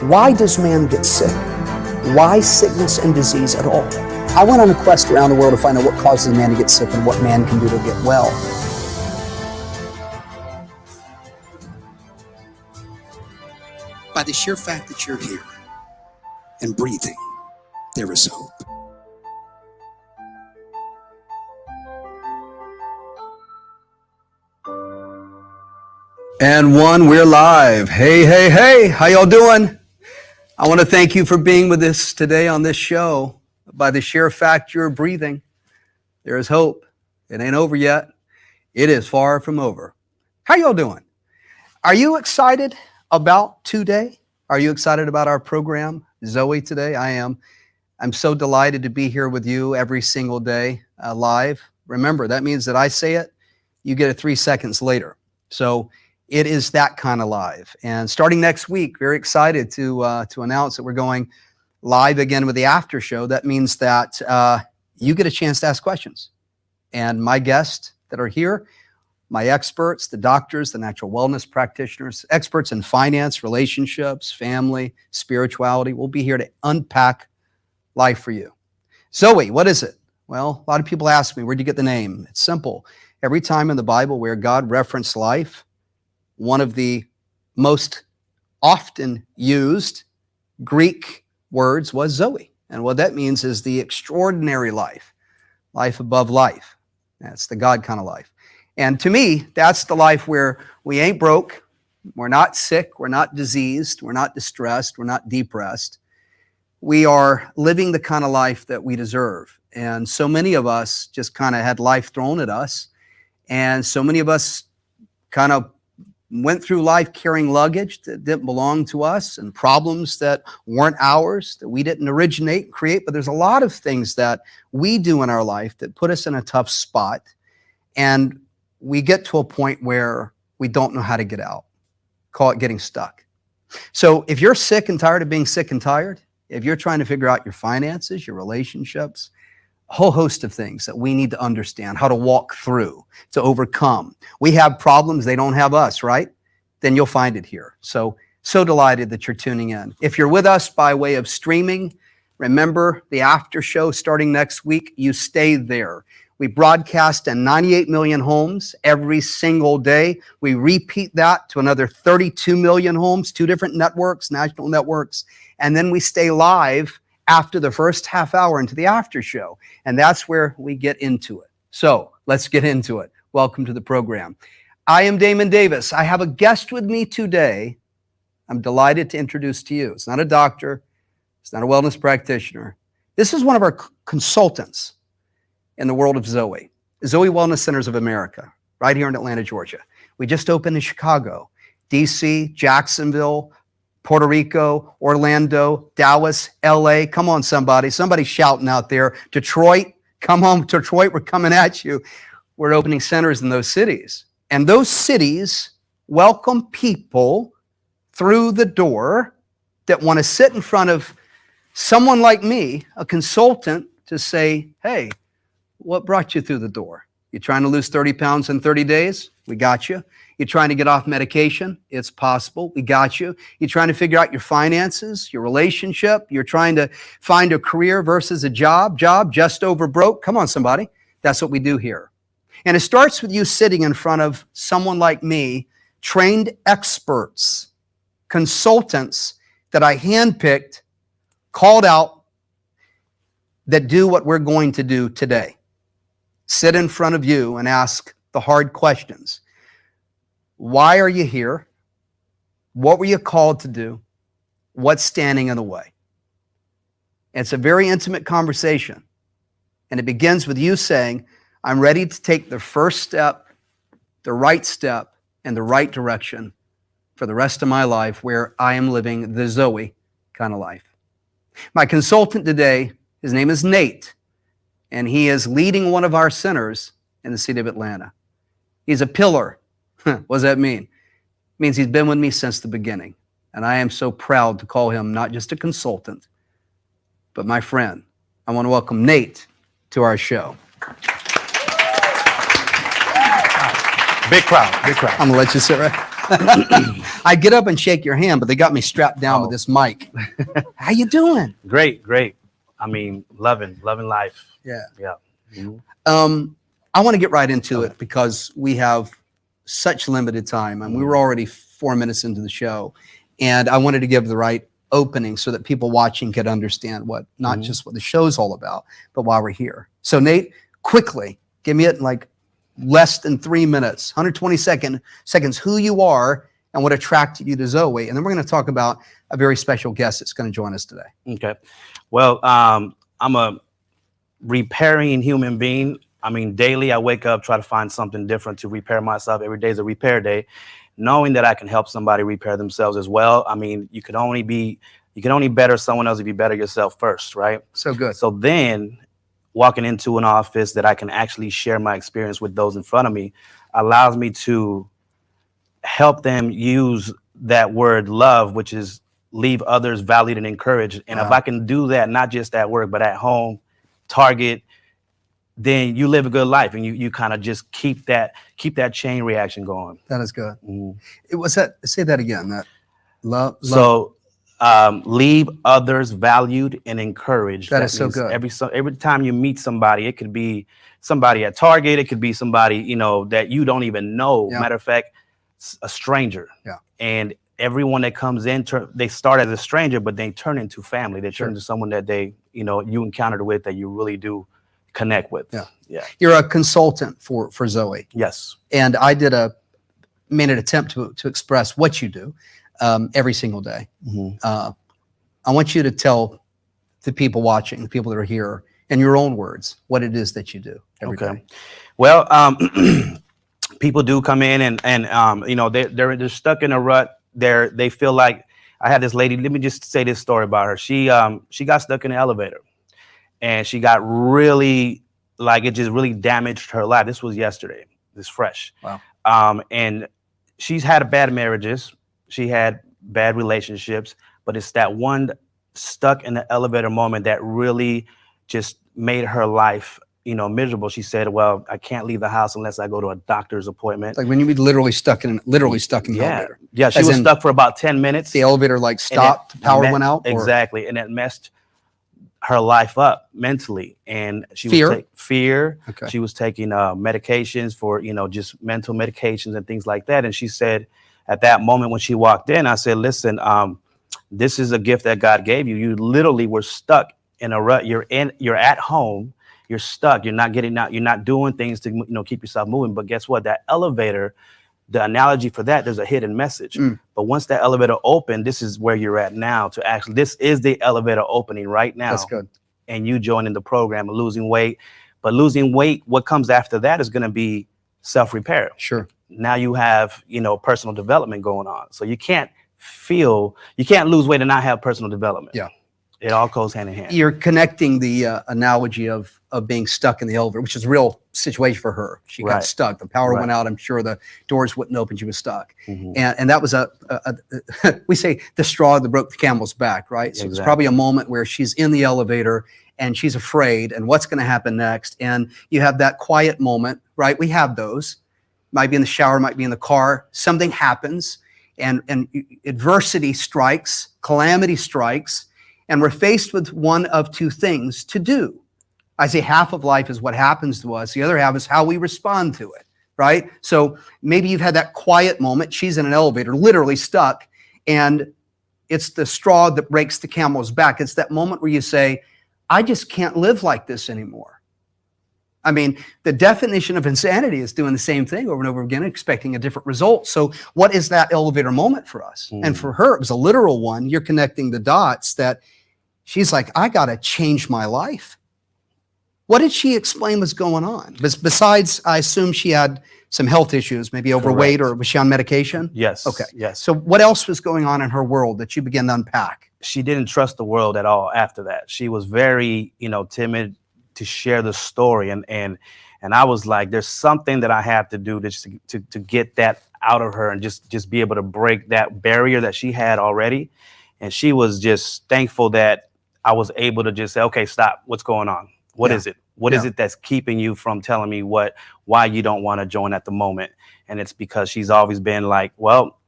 Why does man get sick? Why sickness and disease at all? I went on a quest around the world to find out what causes a man to get sick and what man can do to get well. By the sheer fact that you're here and breathing, there is hope. And we're live. Hey, how y'all doing? I want to thank you for being with us today on this show. By the sheer fact you're breathing, there is hope. It ain't over yet. It is far from over. How y'all doing? Are you excited about today? Are you excited about our program, Zoe, today? I am. I'm so delighted to be here with you every single day live. Remember, that means that I say it, you get it 3 seconds later. So it is that kind of live. And starting next week, very excited to announce that we're going live again with the after show. That means that you get a chance to ask questions. And my guests that are here, my experts, the doctors, the natural wellness practitioners, experts in finance, relationships, family, spirituality, will be here to unpack life for you. Zoe, what is it? Well, a lot of people ask me, where'd you get the name? It's simple. Every time in the Bible where God referenced life, one of the most often used Greek words was Zoe. And what that means is the extraordinary life, life above life. That's the God kind of life. And to me, that's the life where we ain't broke, we're not sick, we're not diseased, we're not distressed, we're not depressed. We are living the kind of life that we deserve. And so many of us just kind of had life thrown at us. And so many of us kind of went through life carrying luggage that didn't belong to us and problems that weren't ours, that we didn't originate and create. But there's a lot of things that we do in our life that put us in a tough spot. And we get to a point where we don't know how to get out. Call it getting stuck. So if you're sick and tired of being sick and tired, if you're trying to figure out your finances, your relationships, a whole host of things that we need to understand how to walk through, to overcome. We have problems, they don't have us, right? Then you'll find it here. So delighted that you're tuning in. If you're with us by way of streaming, remember the after show starting next week, you stay there. We broadcast in 98 million homes every single day. We repeat that to another 32 million homes, 2 different networks, national networks, and then we stay live after the first half hour into the after show. And that's where we get into it. So let's get into it. Welcome to the program. I am Damon Davis. I have a guest with me today. I'm delighted to introduce to you. It's not a doctor. It's not a wellness practitioner. This is one of our consultants in the world of Zoe Wellness Centers of America, right here in Atlanta, Georgia. We just opened in Chicago, DC, Jacksonville, Puerto Rico, Orlando, Dallas, LA. Come on, somebody's shouting out there. Detroit, come on, Detroit, we're coming at you. We're opening centers in those cities. And those cities welcome people through the door that want to sit in front of someone like me, a consultant, to say, hey, what brought you through the door? You trying to lose 30 pounds in 30 days? We got you. You're trying to get off medication? It's possible. We got you. You're trying to figure out your finances, your relationship. You're trying to find a career versus a job just over broke. Come on, somebody. That's what we do here. And it starts with you sitting in front of someone like me, trained experts, consultants that I handpicked, called out, that do what we're going to do today. Sit in front of you and ask the hard questions. Why are you here? What were you called to do? What's standing in the way? It's a very intimate conversation. And it begins with you saying, I'm ready to take the first step, the right step, in the right direction for the rest of my life where I am living the Zoe kind of life. My consultant today, his name is Nate, and he is leading one of our centers in the city of Atlanta. He's a pillar. What does that mean? It means he's been with me since the beginning. And I am so proud to call him not just a consultant, but my friend. I want to welcome Nate to our show. Big crowd, big crowd. I'm going to let you sit right. I get up and shake your hand, but they got me strapped down with this mic. How you doing? Great. I mean, loving life. Yeah. Yeah. Mhm. I want to get right into it because we have such limited time, and we were already 4 minutes into the show, and I wanted to give the right opening so that people watching could understand what not just what the show's all about, but why we're here. So Nate, quickly, give me it in like less than 3 minutes, 120 seconds, who you are and what attracted you to Zoe, and then we're going to talk about a very special guest that's going to join us today. Okay. Well, I'm a repairing human being. I mean, daily I wake up, try to find something different to repair myself. Every day is a repair day, knowing that I can help somebody repair themselves as well. I mean, you can only better someone else if you better yourself first, right? So good. So then walking into an office that I can actually share my experience with those in front of me allows me to help them use that word love, which is leave others valued and encouraged. And if I can do that, not just at work, but at home, Target, then you live a good life, and you kind of just keep that chain reaction going. That is good. It was that. Say that again. That love. So leave others valued and encouraged. That is so good. Every time you meet somebody, it could be somebody at Target, it could be somebody that you don't even know. Yeah. Matter of fact, a stranger. Yeah. And everyone that comes in, they start as a stranger, but they turn into family. They turn into someone that you encountered with that you really do connect with. Yeah. You're a consultant for Zoe. Yes. And I made an attempt to express what you do every single day. I want you to tell the people watching, the people that are here, in your own words, what it is that you do every day. Well, people do come in and they're stuck in a rut. They feel like, I had this lady, let me just say this story about her. She got stuck in the elevator, and she got really, like, it just really damaged her life. This was yesterday. This fresh. Wow. And she's had bad marriages. She had bad relationships, but it's that one stuck in the elevator moment that really just made her life, miserable. She said, well, I can't leave the house unless I go to a doctor's appointment. Like when you be literally stuck in the elevator. Yeah, she was stuck for about 10 minutes. The elevator stopped, the power went out? Exactly, and it messed her life up mentally. And she was fear. Okay. She was taking medications for, just mental medications and things like that. And she said at that moment when she walked in, I said, listen, this is a gift that God gave you. You literally were stuck in a rut. You're at home. You're stuck. You're not getting out. You're not doing things to keep yourself moving. But guess what? That elevator, the analogy for that, there's a hidden message. But once that elevator opened, this is where you're at now. This is the elevator opening right now. That's good. And you joining the program and losing weight. But losing weight, what comes after that is going to be self-repair. Sure. Now you have, personal development going on. So you can't lose weight and not have personal development. Yeah. It all goes hand in hand. You're connecting the analogy of being stuck in the elevator, which is a real situation for her. She got stuck. The power went out. I'm sure the doors wouldn't open. She was stuck. And that was we say the straw that broke the camel's back, right? So it's probably a moment where she's in the elevator and she's afraid and what's going to happen next. And you have that quiet moment, right? We have those. Might be in the shower, might be in the car. Something happens and adversity strikes, calamity strikes. And we're faced with one of two things to do. I say half of life is what happens to us. The other half is how we respond to it, right? So maybe you've had that quiet moment. She's in an elevator, literally stuck, and it's the straw that breaks the camel's back. It's that moment where you say, I just can't live like this anymore. I mean, the definition of insanity is doing the same thing over and over again, expecting a different result. So what is that elevator moment for us? And for her, it was a literal one. You're connecting the dots that she's like, I got to change my life. What did she explain was going on? Besides, I assume she had some health issues, maybe overweight, or was she on medication? Yes. Okay. Yes. So what else was going on in her world that you began to unpack? She didn't trust the world at all after that. She was very, timid to share the story. And I was like, there's something that I have to do to get that out of her and just be able to break that barrier that she had already. And she was just thankful that I was able to just say, okay, stop. What's going on? What is it? What is it that's keeping you from telling me why you don't want to join at the moment? And it's because she's always been like, well,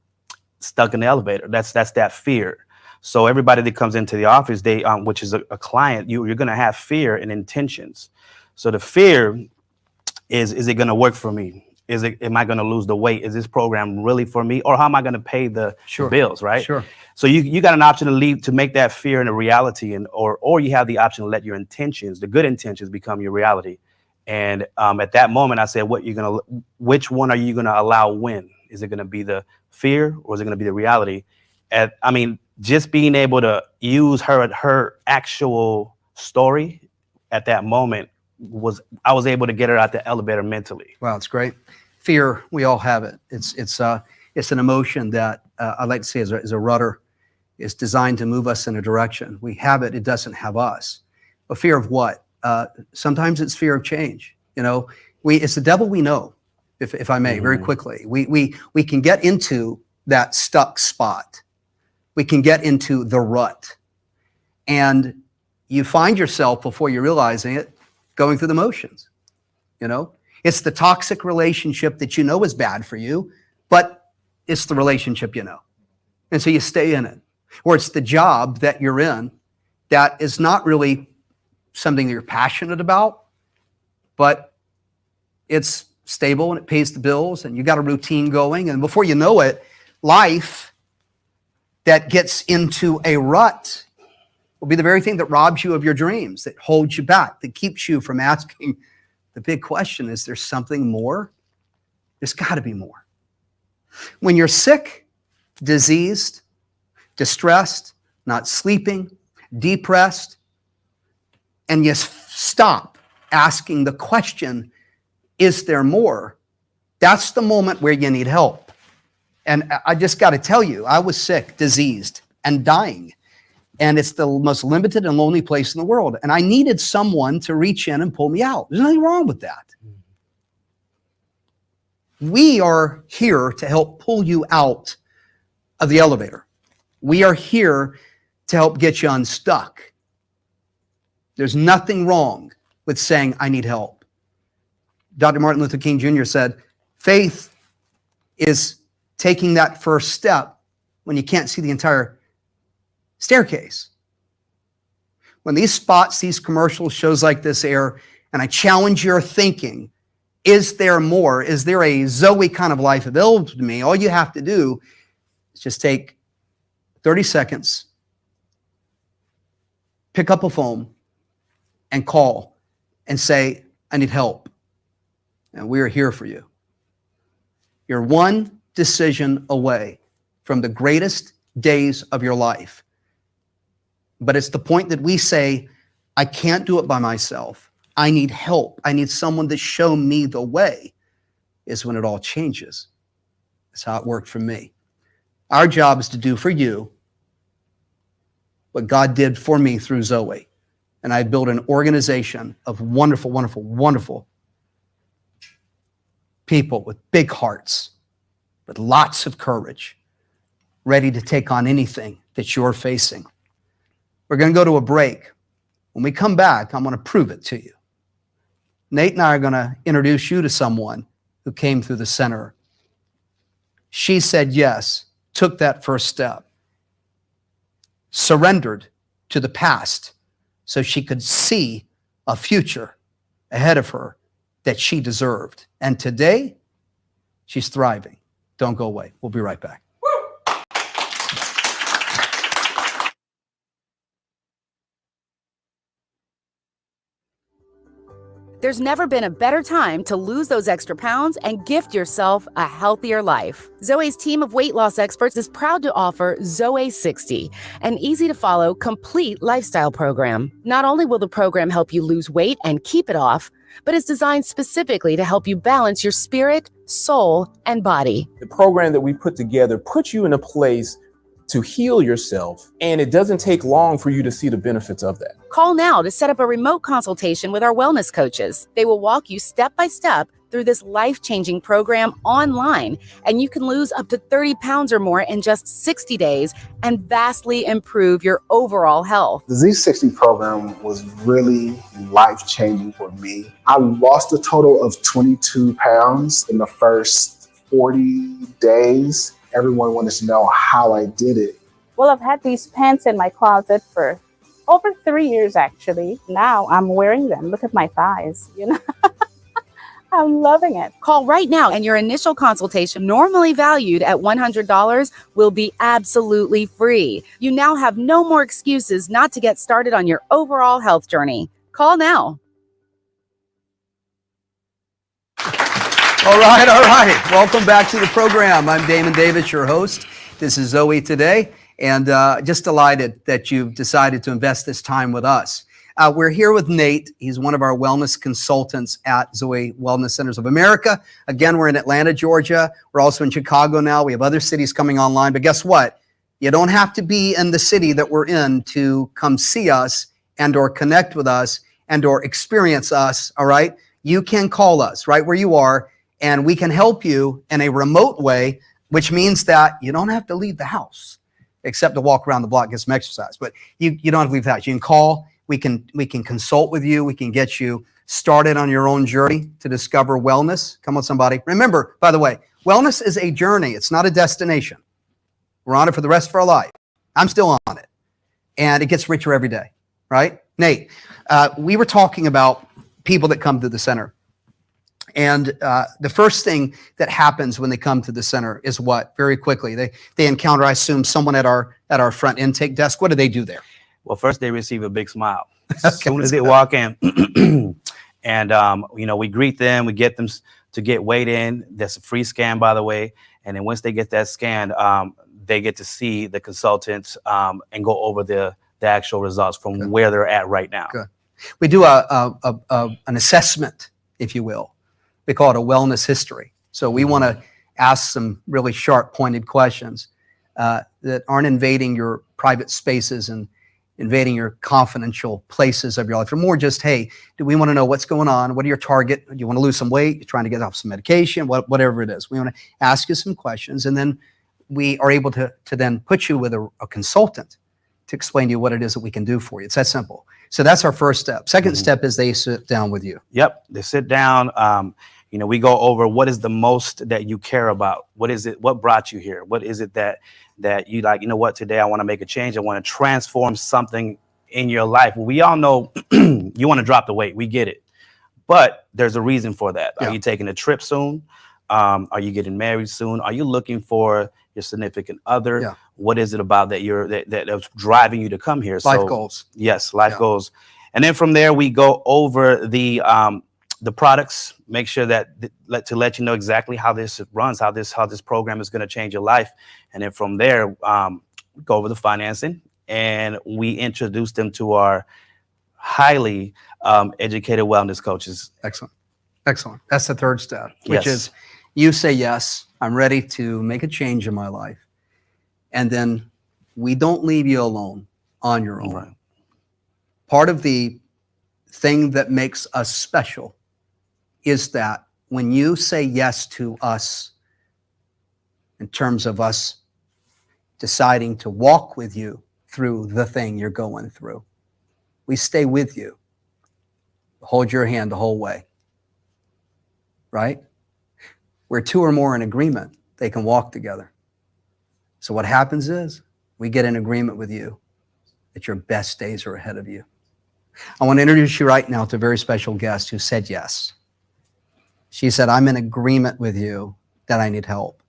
stuck in the elevator. That's that fear. So everybody that comes into the office, they which is a client, you're going to have fear and intentions. So the fear is it going to work for me? Am I going to lose the weight? Is this program really for me? Or how am I going to pay the bills, right? Sure. So you got an option to make that fear into reality, and or you have the option to let your intentions, the good intentions, become your reality. And at that moment, I said, which one are you going to allow win? Is it going to be the fear, or is it going to be the reality? Just being able to use her actual story at that moment I was able to get her out the elevator mentally. Wow, it's great. Fear, we all have it. It's an emotion that I like to say is a rudder. It's designed to move us in a direction. We have it. It doesn't have us. A fear of what? Sometimes it's fear of change. It's the devil we know, if I may, very quickly. We can get into that stuck spot. We can get into the rut. And you find yourself, before you're realizing it, going through the motions. It's the toxic relationship that is bad for you, but it's the relationship and so you stay in it. Or it's the job that you're in that is not really something that you're passionate about, but it's stable and it pays the bills and you got a routine going, and before you know it, life that gets into a rut will be the very thing that robs you of your dreams, that holds you back, that keeps you from asking the big question: is there something more? There's got to be more. When you're sick, diseased, distressed, not sleeping, depressed, and you stop asking the question, is there more? That's the moment where you need help. And I just got to tell you, I was sick, diseased, and dying. And it's the most limited and lonely place in the world. And I needed someone to reach in and pull me out. There's nothing wrong with that. We are here to help pull you out of the elevator. We are here to help get you unstuck. There's nothing wrong with saying, I need help. Dr. Martin Luther King Jr. said, faith is taking that first step when you can't see the entire staircase. When these spots, these commercials, shows like this air, and I challenge your thinking, is there more? Is there a Zoe kind of life available to me? All you have to do is just take 30 seconds, pick up a phone, and call and say, I need help. And we are here for you. You're one decision away from the greatest days of your life. But it's the point that we say, I can't do it by myself. I need help. I need someone to show me the way, is when it all changes. That's how it worked for me. Our job is to do for you what God did for me through Zoe. And I built an organization of wonderful, wonderful, wonderful people with big hearts, with lots of courage, ready to take on anything that you're facing. We're going to go to a break. When we come back, I'm going to prove it to you. Nate and I are going to introduce you to someone who came through the center. She said yes, took that first step, surrendered to the past so she could see a future ahead of her that she deserved. And today, she's thriving. Don't go away. We'll be right back. There's never been a better time to lose those extra pounds and gift yourself a healthier life. Zoe's team of weight loss experts is proud to offer Zoe 60, an easy-to-follow, complete lifestyle program. Not only will the program help you lose weight and keep it off, but it's designed specifically to help you balance your spirit, soul, and body. The program that we put together puts you in a place to heal yourself, and it doesn't take long for you to see the benefits of that. Call now to set up a remote consultation with our wellness coaches. They will walk you step by step through this life-changing program online, and you can lose up to 30 pounds or more in just 60 days and vastly improve your overall health. The Z60 program was really life-changing for me. I lost a total of 22 pounds in the first 40 days. everyone wanted to know how I did it. Well, I've had these pants in my closet for over 3 years, actually. Now I'm wearing them. Look at my thighs, you know. I'm loving it. Call right now and your initial consultation, normally valued at $100, will be absolutely free. You now have no more excuses not to get started on your overall health journey. Call now. All right, all right. Welcome back to the program. I'm Damon Davis, your host. This is Zoe Today, and just delighted that you've decided to invest this time with us. We're here with Nate. He's one of our wellness consultants at Zoe Wellness Centers of America. Again, we're in Atlanta, Georgia. We're also in Chicago now. We have other cities coming online, but guess what? You don't have to be in the city that we're in to come see us and or connect with us and or experience us, all right? You can call us right where you are, and we can help you in a remote way, which means that you don't have to leave the house except to walk around the block, get some exercise. But you don't have to leave the house. You can call. We can consult with you. We can get you started on your own journey to discover wellness. Come on, somebody. Remember, by the way, wellness is a journey. It's not a destination. We're on it for the rest of our life. I'm still on it. And it gets richer every day, right? Nate, we were talking about people that come to the center. And the first thing that happens when they come to the center is what? Very quickly, they encounter, I assume, someone at our front intake desk. What do they do there? Well, first they receive a big smile as soon as they walk in. And, we greet them. We get them to get weighed in. That's a free scan, by the way. And then once they get that scan, they get to see the consultants and go over the actual results from where they're at right now. Good. We do an assessment, if you will. We call it a wellness history. So we want to ask some really sharp, pointed questions that aren't invading your private spaces and invading your confidential places of your life. Or more just, hey, do we want to know what's going on? What are your target? Do you want to lose some weight? You're trying to get off some medication? Whatever it is. We want to ask you some questions, and then we are able to then put you with a consultant to explain to you what it is that we can do for you. It's that simple. So that's our first step. Second step is they sit down with you. Yep. They sit down. We go over what is the most that you care about. What is it? What brought you here? What is it that you like? You know what? Today I want to make a change. I want to transform something in your life. Well, we all know you want to drop the weight. We get it. But there's a reason for that. Yeah. Are you taking a trip soon? Are you getting married soon? Are you looking for your significant other? Yeah. What is it about that's driving you to come here? Life goals. Yes, life goals. And then from there, we go over the products, make sure to let you know exactly how this runs, how this program is going to change your life. And then from there, we go over the financing, and we introduce them to our highly educated wellness coaches. Excellent. Excellent. That's the third step, which is you say, yes, I'm ready to make a change in my life. And then we don't leave you alone on your own. Right. Part of the thing that makes us special is that when you say yes to us, in terms of us deciding to walk with you through the thing you're going through, we stay with you, hold your hand the whole way, right? Where two or more in agreement, they can walk together. So what happens is we get in agreement with you that your best days are ahead of you. I want to introduce you right now to a very special guest who said yes. She said, I'm in agreement with you that I need help.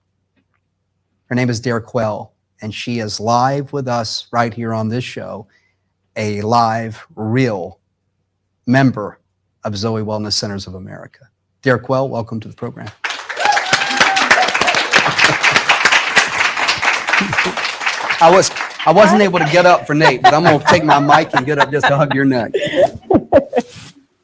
Her name is Dare Quell, and she is live with us right here on this show, a live, real member of Zoe Wellness Centers of America. Dare Quell, welcome to the program. I wasn't able to get up for Nate, but I'm going to take my mic and get up just to hug your neck.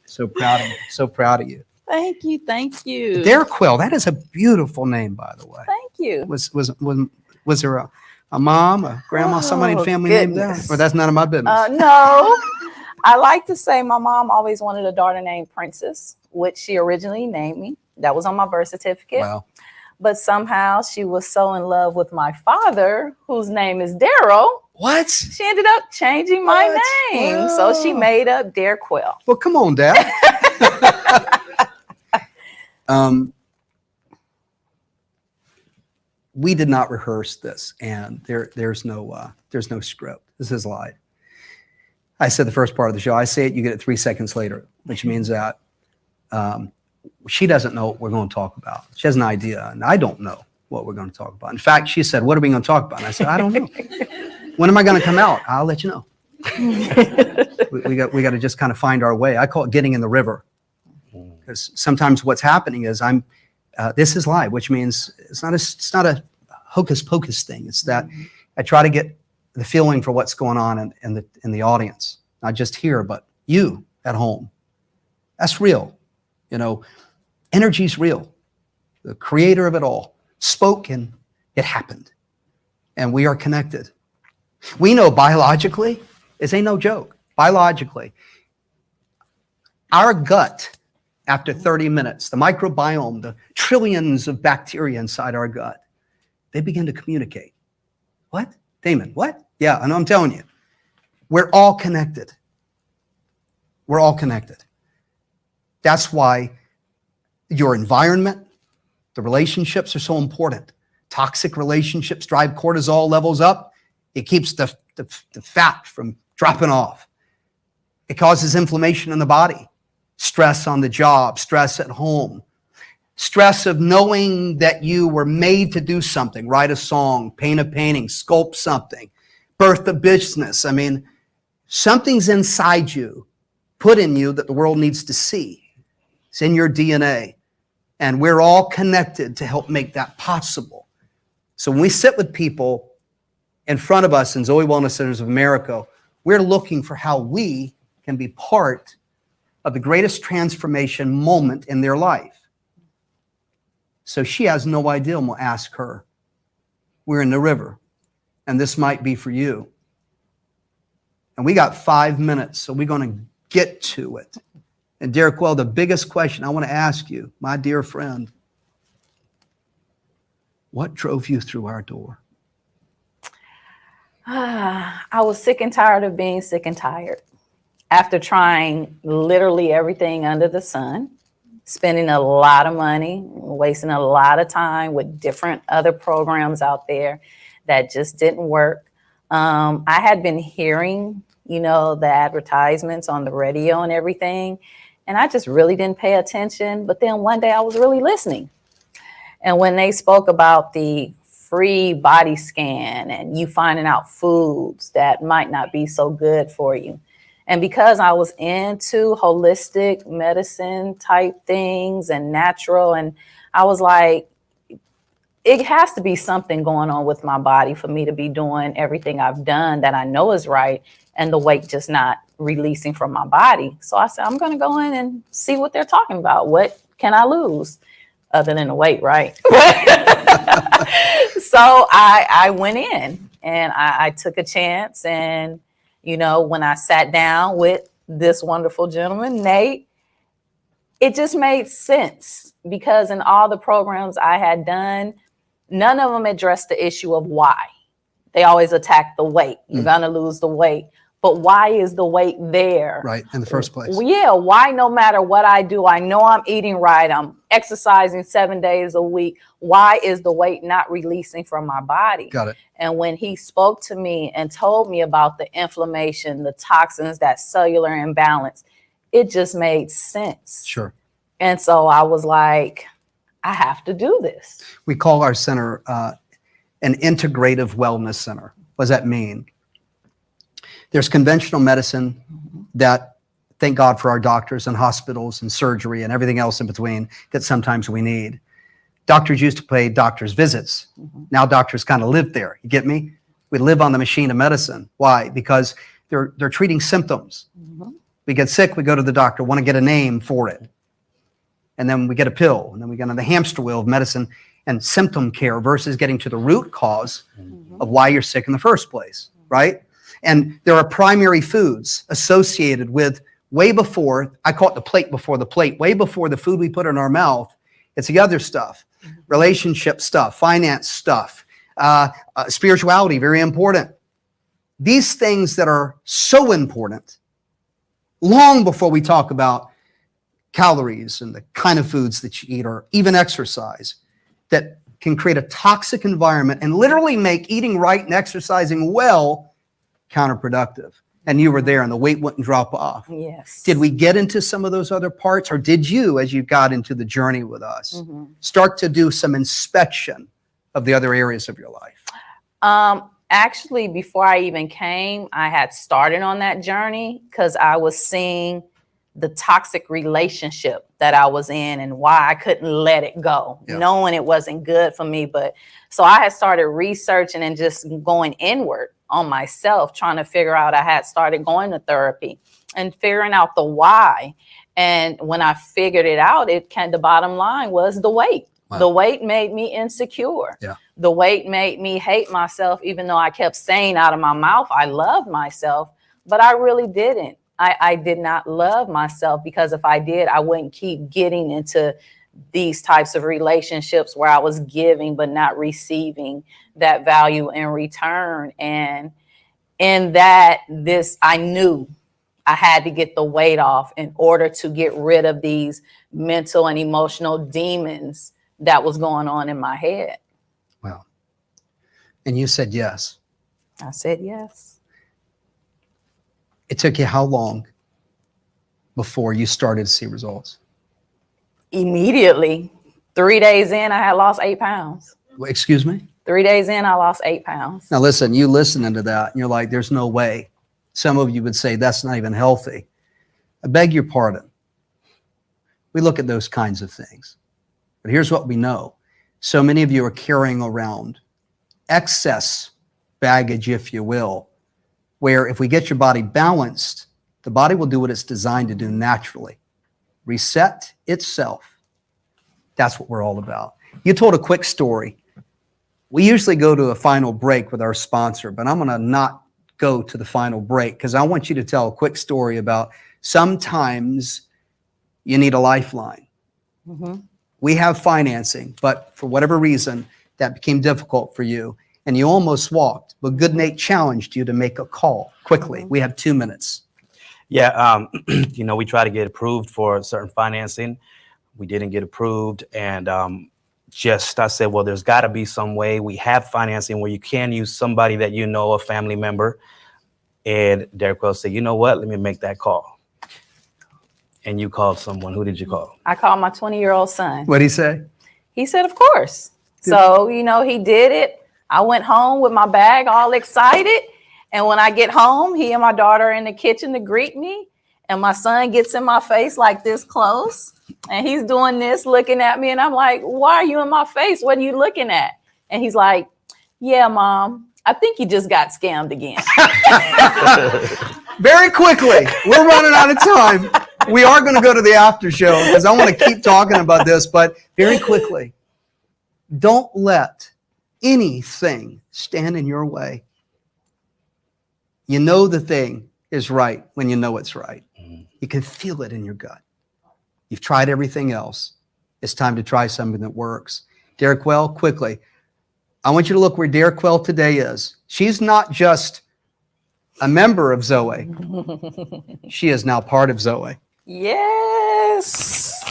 So proud of you. So proud of you. Thank you. Thank you. Dare Quell, that is a beautiful name, by the way. Thank you. Was there a mom, a grandma, somebody in family named that? Or that's none of my business? No. I like to say my mom always wanted a daughter named Princess, which she originally named me. That was on my birth certificate. Wow. But somehow she was so in love with my father, whose name is Daryl. What? She ended up changing my name. Wow. So she made up Dare Quell. Well, come on, Dad. we did not rehearse this, and there's no script. This is live. I said the first part of the show. I say it, you get it 3 seconds later, which means that she doesn't know what we're going to talk about. She has an idea, and I don't know what we're going to talk about. In fact, she said, "What are we going to talk about?" And I said, "I don't know. When am I going to come out? I'll let you know." we got to just kind of find our way. I call it getting in the river, because sometimes what's happening is this is live, which means it's not a hocus pocus thing. It's that I try to get the feeling for what's going on in the audience, not just here, but you at home. That's real. Energy's real. The creator of it all spoke and it happened. And we are connected. We know biologically, this ain't no joke. Biologically, our gut, after 30 minutes, the microbiome, the trillions of bacteria inside our gut, they begin to communicate. What? Damon, what? Yeah, I know, I'm telling you. We're all connected. We're all connected. That's why your environment, the relationships are so important. Toxic relationships drive cortisol levels up. It keeps the fat from dropping off. It causes inflammation in the body. Stress on the job, stress at home, stress of knowing that you were made to do something, write a song, paint a painting, sculpt something, birth a business. I mean, something's inside you, put in you that the world needs to see. It's in your DNA. And we're all connected to help make that possible. So when we sit with people in front of us in Zoe Wellness Centers of America, we're looking for how we can be part of the greatest transformation moment in their life. So she has no idea, and we'll ask her. We're in the river, and this might be for you. And we got 5 minutes, so we're going to get to it. And Derek, well, the biggest question I want to ask you, my dear friend, what drove you through our door? I was sick and tired of being sick and tired. After trying literally everything under the sun, spending a lot of money, wasting a lot of time with different other programs out there that just didn't work. I had been hearing, the advertisements on the radio and everything, and I just really didn't pay attention. But then one day I was really listening. And when they spoke about the free body scan and you finding out foods that might not be so good for you, and because I was into holistic medicine type things and natural, and I was like, it has to be something going on with my body for me to be doing everything I've done that I know is right, and the weight just not releasing from my body. So I said, I'm going to go in and see what they're talking about. What can I lose other than the weight, right? So I went in and I took a chance, and when I sat down with this wonderful gentleman, Nate, it just made sense, because in all the programs I had done, none of them addressed the issue of why. They always attack the weight. You're going to lose the weight. But why is the weight there? Right, in the first place. Yeah, why no matter what I do, I know I'm eating right, I'm exercising 7 days a week. Why is the weight not releasing from my body? Got it. And when he spoke to me and told me about the inflammation, the toxins, that cellular imbalance, it just made sense. Sure. And so I was like, I have to do this. We call our center an integrative wellness center. What does that mean? There's conventional medicine that, thank God for our doctors and hospitals and surgery and everything else in between that sometimes we need. Doctors used to pay doctors' visits. Now doctors kind of live there. You get me? We live on the machine of medicine. Why? Because they're treating symptoms. We get sick, we go to the doctor, want to get a name for it. And then we get a pill, and then we get on the hamster wheel of medicine and symptom care versus getting to the root cause of why you're sick in the first place, right? And there are primary foods associated with, way before, I call it the plate before the plate, way before the food we put in our mouth, it's the other stuff, relationship stuff, finance stuff, spirituality, very important. These things that are so important, long before we talk about calories and the kind of foods that you eat, or even exercise, that can create a toxic environment and literally make eating right and exercising well counterproductive. And you were there and the weight wouldn't drop off. Yes. Did we get into some of those other parts, or did you, as you got into the journey with us, start to do some inspection of the other areas of your life? Actually, before I even came, I had started on that journey because I was seeing the toxic relationship that I was in and why I couldn't let it go, knowing it wasn't good for me. But so I had started researching and just going inward on myself, trying to figure out. I had started going to therapy and figuring out the why. And when I figured it out, the bottom line was the weight. Wow. The weight made me insecure. Yeah. The weight made me hate myself, even though I kept saying out of my mouth, I love myself, but I really didn't. I did not love myself, because if I did, I wouldn't keep getting into these types of relationships where I was giving but not receiving that value in return. And in that, I knew I had to get the weight off in order to get rid of these mental and emotional demons that was going on in my head. Wow. And you said yes. I said yes. It took you how long before you started to see results? Immediately. 3 days in, I had lost 8 pounds. Excuse me? 3 days in, I lost 8 pounds. Now listen, you listening to that and you're like, there's no way. Some of you would say that's not even healthy. I beg your pardon. We look at those kinds of things. But here's what we know. So many of you are carrying around excess baggage, if you will, where if we get your body balanced, the body will do what it's designed to do naturally. Reset itself. That's what we're all about. You told a quick story. We usually go to a final break with our sponsor, but I'm going to not go to the final break because I want you to tell a quick story about sometimes you need a lifeline. We have financing, but for whatever reason, that became difficult for you and you almost walked, but Good Nate challenged you to make a call quickly. We have 2 minutes. Yeah, we try to get approved for certain financing. We didn't get approved, and I said, well, there's got to be some way. We have financing where you can use somebody that you know, a family member. And Derek Wells said, you know what? Let me make that call. And you called someone. Who did you call? I called my 20-year-old son. What'd he say? He said, of course. So, he did it. I went home with my bag all excited. And when I get home, he and my daughter are in the kitchen to greet me. And my son gets in my face like this close. And he's doing this, looking at me. And I'm like, why are you in my face? What are you looking at? And he's like, yeah, Mom, I think you just got scammed again. Very quickly, we're running out of time. We are going to go to the after show because I want to keep talking about this, but very quickly, don't let anything stand in your way. You know the thing is right when you know it's right. You can feel it in your gut. You've tried everything else. It's time to try something that works. Derek Well, quickly, I want you to look where Derek Well today is. She's not just a member of Zoe. She is now part of Zoe. Yes.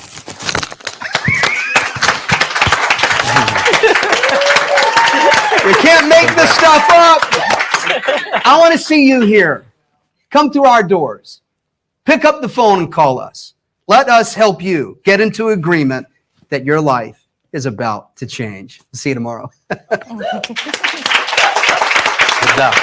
You can't make this stuff up. I want to see you here. Come through our doors. Pick up the phone and call us. Let us help you get into agreement that your life is about to change. See you tomorrow. Good job.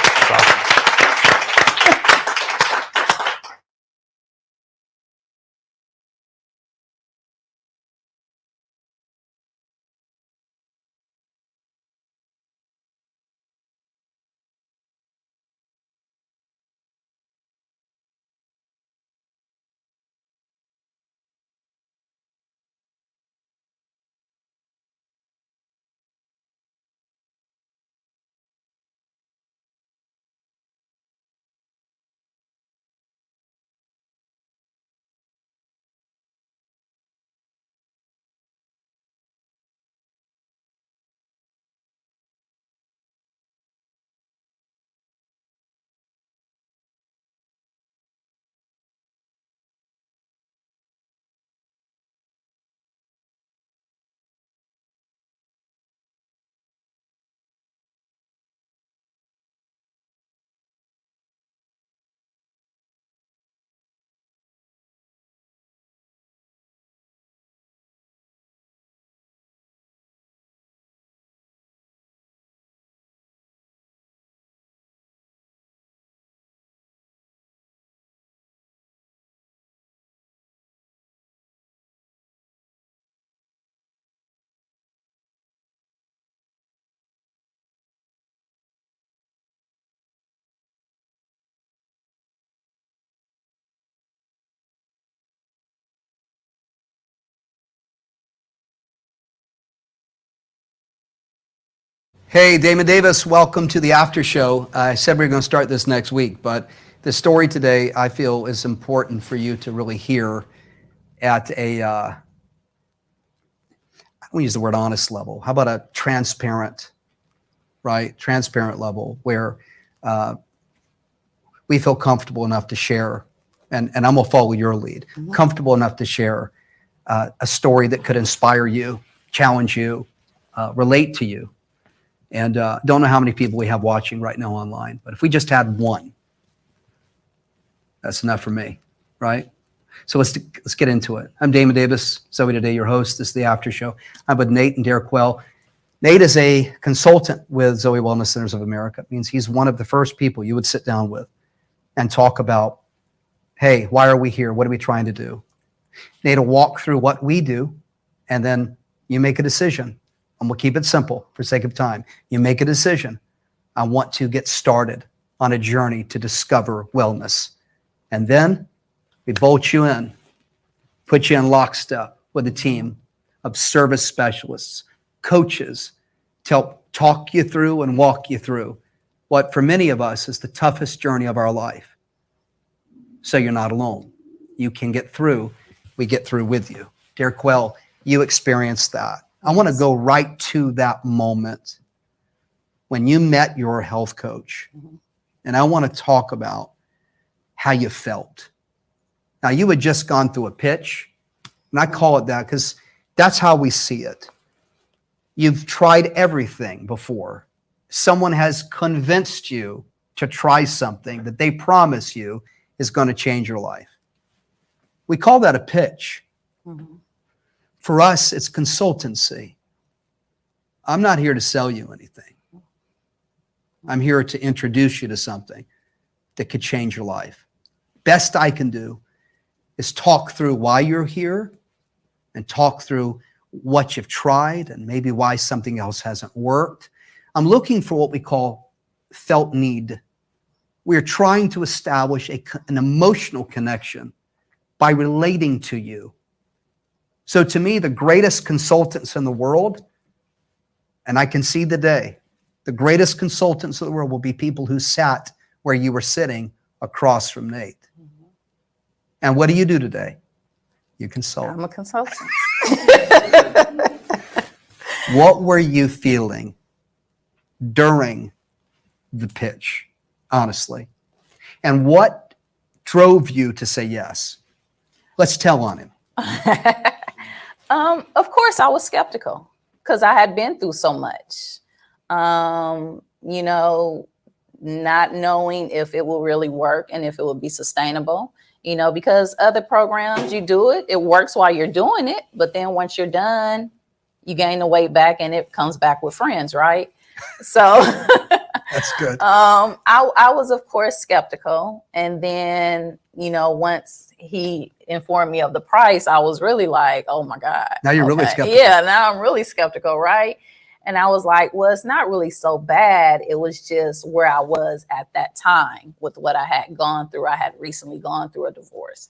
Hey, Damon Davis, welcome to the after show. I said we were going to start this next week, but the story today I feel is important for you to really hear at a, I won't use the word honest level. How about a transparent, right? Transparent level where we feel comfortable enough to share, and I'm going to follow your lead, comfortable enough to share a story that could inspire you, challenge you, relate to you. And don't know how many people we have watching right now online, but if we just had one, that's enough for me, right? So let's get into it. I'm Damon Davis, Zoe Today, your host. This is the after show. I'm with Nate and Derek Well. Nate is a consultant with Zoe Wellness Centers of America. It means he's one of the first people you would sit down with and talk about, hey, why are we here? What are we trying to do? Nate will walk through what we do, and then you make a decision. And we'll keep it simple for sake of time. You make a decision. I want to get started on a journey to discover wellness. And then we bolt you in, put you in lockstep with a team of service specialists, coaches, to help talk you through and walk you through what for many of us is the toughest journey of our life. So you're not alone. You can get through. We get through with you. Derek Well, you experienced that. I want to go right to that moment when you met your health coach. And I want to talk about how you felt. Now, you had just gone through a pitch, and I call it that because that's how we see it. You've tried everything before. Someone has convinced you to try something that they promise you is going to change your life. We call that a pitch. For us, it's consultancy. I'm not here to sell you anything. I'm here to introduce you to something that could change your life. Best I can do is talk through why you're here and talk through what you've tried and maybe why something else hasn't worked. I'm looking for what we call felt need. We're trying to establish an emotional connection by relating to you. So to me, the greatest consultants in the world, and I can see the day, the greatest consultants in the world will be people who sat where you were sitting across from Nate. And what do you do today? You consult. I'm a consultant. What were you feeling during the pitch, honestly? And what drove you to say yes? Let's tell on him. Of course, I was skeptical because I had been through so much. Not knowing if it will really work and if it will be sustainable, because other programs, you do it, it works while you're doing it. But then once you're done, you gain the weight back and it comes back with friends, right? So that's good. I was, of course, skeptical. And then, once he informed me of the price, I was really like, oh my God. Now you're really skeptical. Yeah, now I'm really skeptical, right? And I was like, well, it's not really so bad. It was just where I was at that time with what I had gone through. I had recently gone through a divorce.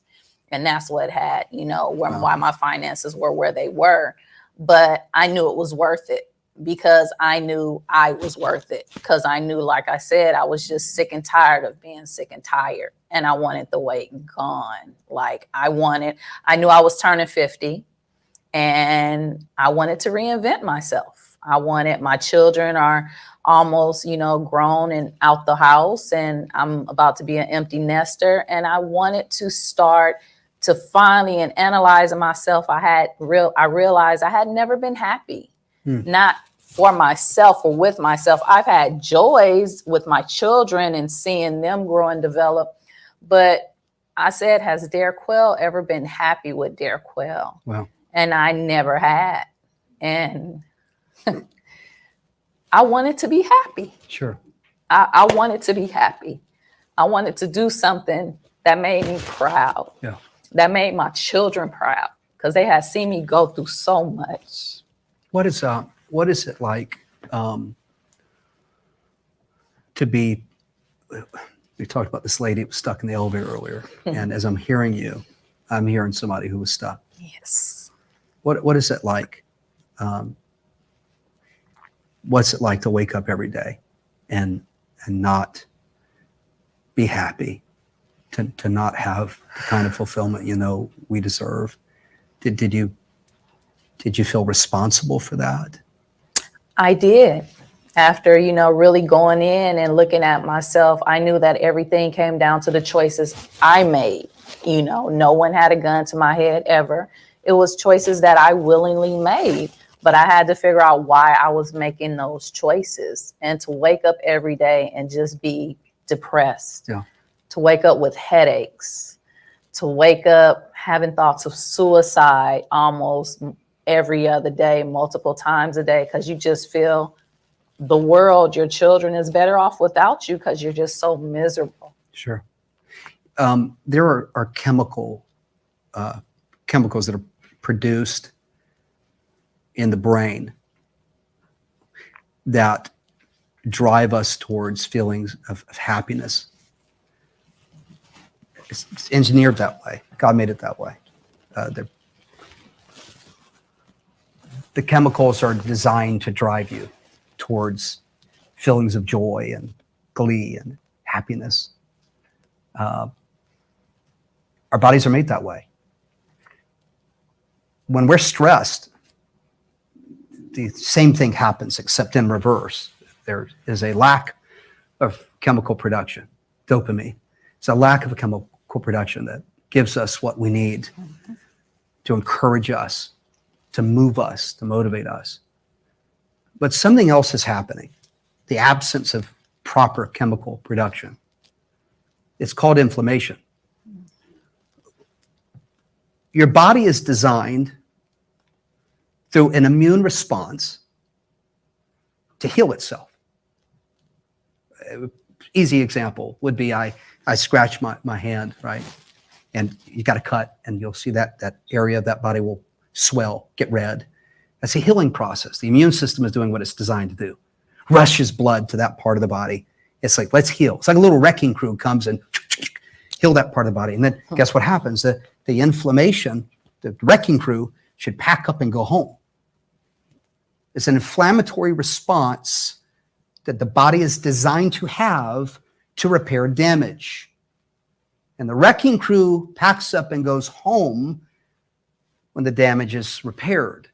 And that's what had, why my finances were where they were. But I knew it was worth it because I knew I was worth it. Because I knew, like I said, I was just sick and tired of being sick and tired. And I wanted the weight gone. Like I knew I was turning 50 and I wanted to reinvent myself. My children are almost, grown and out the house, and I'm about to be an empty nester. And I wanted to start to finally and analyzing myself. I realized I had never been happy, not for myself or with myself. I've had joys with my children and seeing them grow and develop. But I said, has Derek Well ever been happy with Derek Well? Wow. And I never had. And I wanted to be happy. Sure. I wanted to be happy. I wanted to do something that made me proud. Yeah. That made my children proud because they had seen me go through so much. What is it like to be? We talked about this lady who was stuck in the elevator earlier, and as I'm hearing you, I'm hearing somebody who was stuck. Yes. What is it like what's it like to wake up every day and not be happy, to not have the kind of fulfillment we deserve? Did you feel responsible for that? I did. After, really going in and looking at myself, I knew that everything came down to the choices I made. No one had a gun to my head ever. It was choices that I willingly made, but I had to figure out why I was making those choices. And to wake up every day and just be depressed, to wake up with headaches, to wake up having thoughts of suicide almost every other day, multiple times a day, because you just feel the world, your children, is better off without you because you're just so miserable. Sure. There are chemicals that are produced in the brain that drive us towards feelings of happiness. It's engineered that way. God made it that way. The chemicals are designed to drive you towards feelings of joy and glee and happiness. Our bodies are made that way. When we're stressed, the same thing happens, except in reverse. There is a lack of chemical production, dopamine. It's a lack of a chemical production that gives us what we need to encourage us, to move us, to motivate us. But something else is happening, the absence of proper chemical production. It's called inflammation. Your body is designed through an immune response to heal itself. Easy example would be I scratch my hand, right? And you got a cut, and you'll see that area of that body will swell, get red. That's a healing process. The immune system is doing what it's designed to do. Rushes blood to that part of the body. It's like, let's heal. It's like a little wrecking crew comes and heal that part of the body. And then guess what happens? The inflammation, the wrecking crew should pack up and go home. It's an inflammatory response that the body is designed to have to repair damage. And the wrecking crew packs up and goes home when the damage is repaired.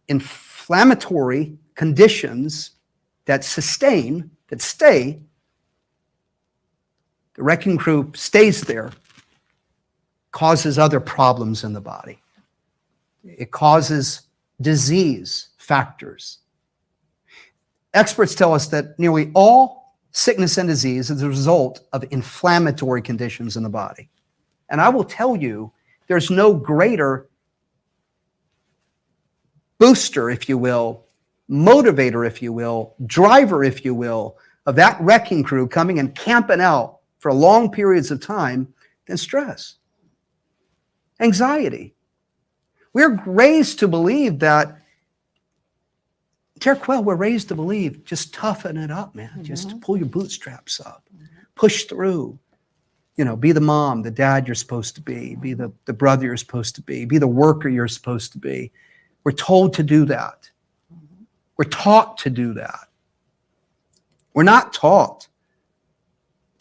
Inflammatory conditions that stay, the wrecking crew stays there, causes other problems in the body. It causes disease factors. Experts tell us that nearly all sickness and disease is a result of inflammatory conditions in the body. And I will tell you, there's no greater booster, if you will, motivator, if you will, driver, if you will, of that wrecking crew coming and camping out for long periods of time than stress, anxiety. We're raised to believe that, Derek, well, we're raised to believe, just toughen it up, man. Just pull your bootstraps up, push through. Be the mom, the dad you're supposed to be the brother you're supposed to be the worker you're supposed to be. We're told to do that. We're taught to do that. We're not taught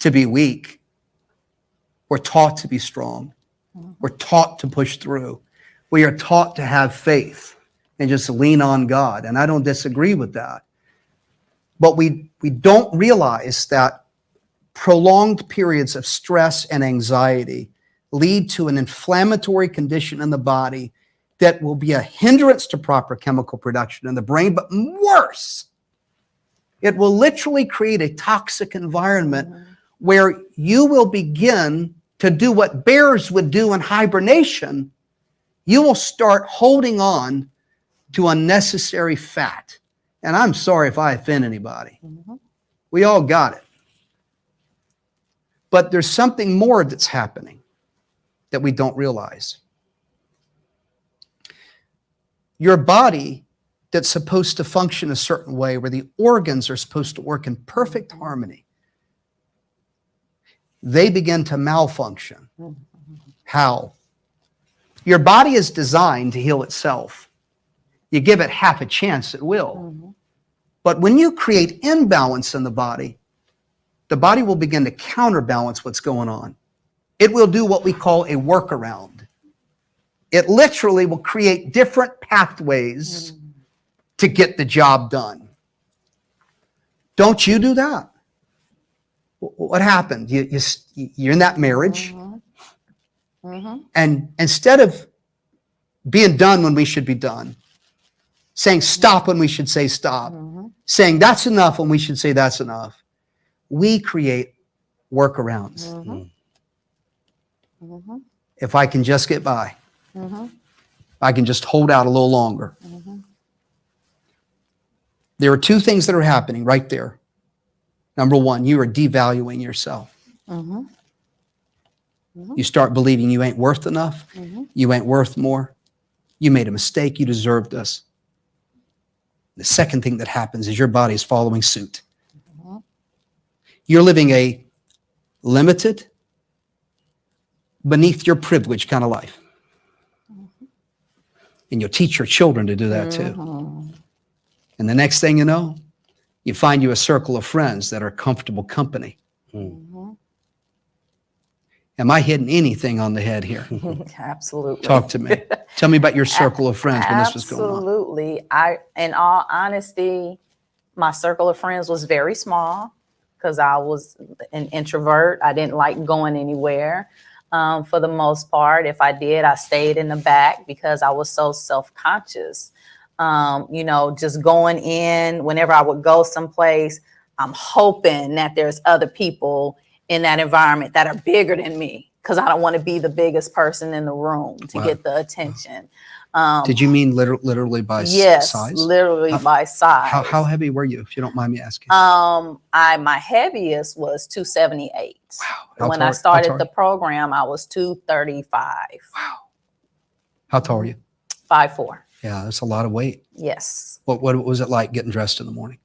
to be weak. We're taught to be strong. We're taught to push through. We are taught to have faith and just lean on God. And I don't disagree with that. But we don't realize that prolonged periods of stress and anxiety lead to an inflammatory condition in the body that will be a hindrance to proper chemical production in the brain, but worse, it will literally create a toxic environment where you will begin to do what bears would do in hibernation. You will start holding on to unnecessary fat. And I'm sorry if I offend anybody. We all got it. But there's something more that's happening that we don't realize. Your body that's supposed to function a certain way, where the organs are supposed to work in perfect harmony, they begin to malfunction. How? Your body is designed to heal itself. You give it half a chance, it will. But when you create imbalance in the body will begin to counterbalance what's going on. It will do what we call a workaround. It literally will create different pathways to get the job done. Don't you do that? What happened? You're in that marriage, and instead of being done when we should be done, saying stop when we should say stop, saying that's enough when we should say that's enough, we create workarounds. If I can just get by, I can just hold out a little longer. There are two things that are happening right there. Number one, you are devaluing yourself. You start believing you ain't worth enough. You ain't worth more. You made a mistake. You deserve this. The second thing that happens is your body is following suit. You're living a limited, beneath your privilege kind of life. And you'll teach your children to do that too. And the next thing you know, you find you a circle of friends that are comfortable company. Am I hitting anything on the head here? Absolutely. Talk to me. Tell me about your circle of friends when this was going on. Absolutely. In all honesty, my circle of friends was very small because I was an introvert. I didn't like going anywhere. For the most part, if I did, I stayed in the back because I was so self-conscious. Just going in, whenever I would go someplace, I'm hoping that there's other people in that environment that are bigger than me because I don't want to be the biggest person in the room to get the attention. Did you mean literally by size? Yes, literally by size. How heavy were you, if you don't mind me asking? My heaviest was 278. Wow. When I started the program, I was 235. Wow. How tall are you? 5'4". Yeah, that's a lot of weight. Yes. What was it like getting dressed in the morning?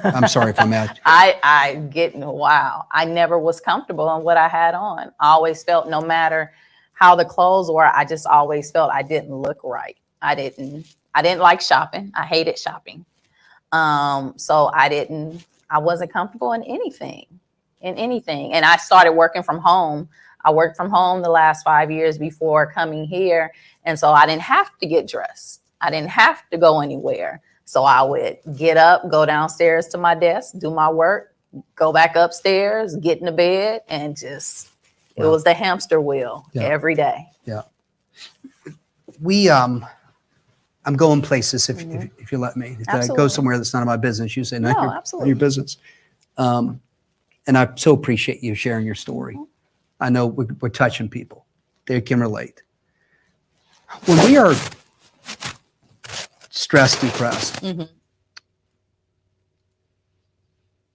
I'm sorry if I'm asking. I never was comfortable in what I had on. I always felt no matter how the clothes were, I just always felt I didn't look right. I didn't like shopping. I hated shopping. So I wasn't comfortable in anything. And I started working from home. I worked from home the last 5 years before coming here. And so I didn't have to get dressed. I didn't have to go anywhere. So I would get up, go downstairs to my desk, do my work, go back upstairs, get in the bed, and just, it was the hamster wheel every day. Yeah. I'm going places if you let me. If I go somewhere that's none of my business, you say, no, absolutely. your business. And I so appreciate you sharing your story. I know we're touching people. They can relate. When we are stressed, depressed,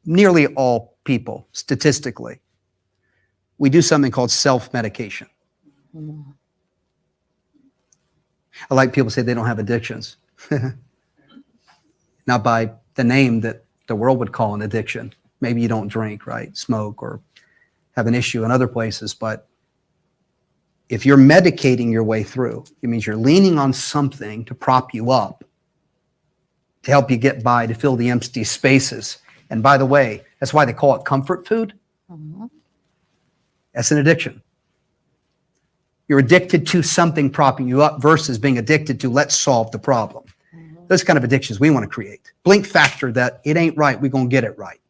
nearly all people, statistically, we do something called self-medication. I like people say they don't have addictions. Not by the name that the world would call an addiction. Maybe you don't drink, right? Smoke or have an issue in other places. But if you're medicating your way through, it means you're leaning on something to prop you up, to help you get by, to fill the empty spaces. And by the way, that's why they call it comfort food. That's an addiction. You're addicted to something propping you up versus being addicted to let's solve the problem. Those kind of addictions we want to create. Blink factor that it ain't right, we're going to get it right.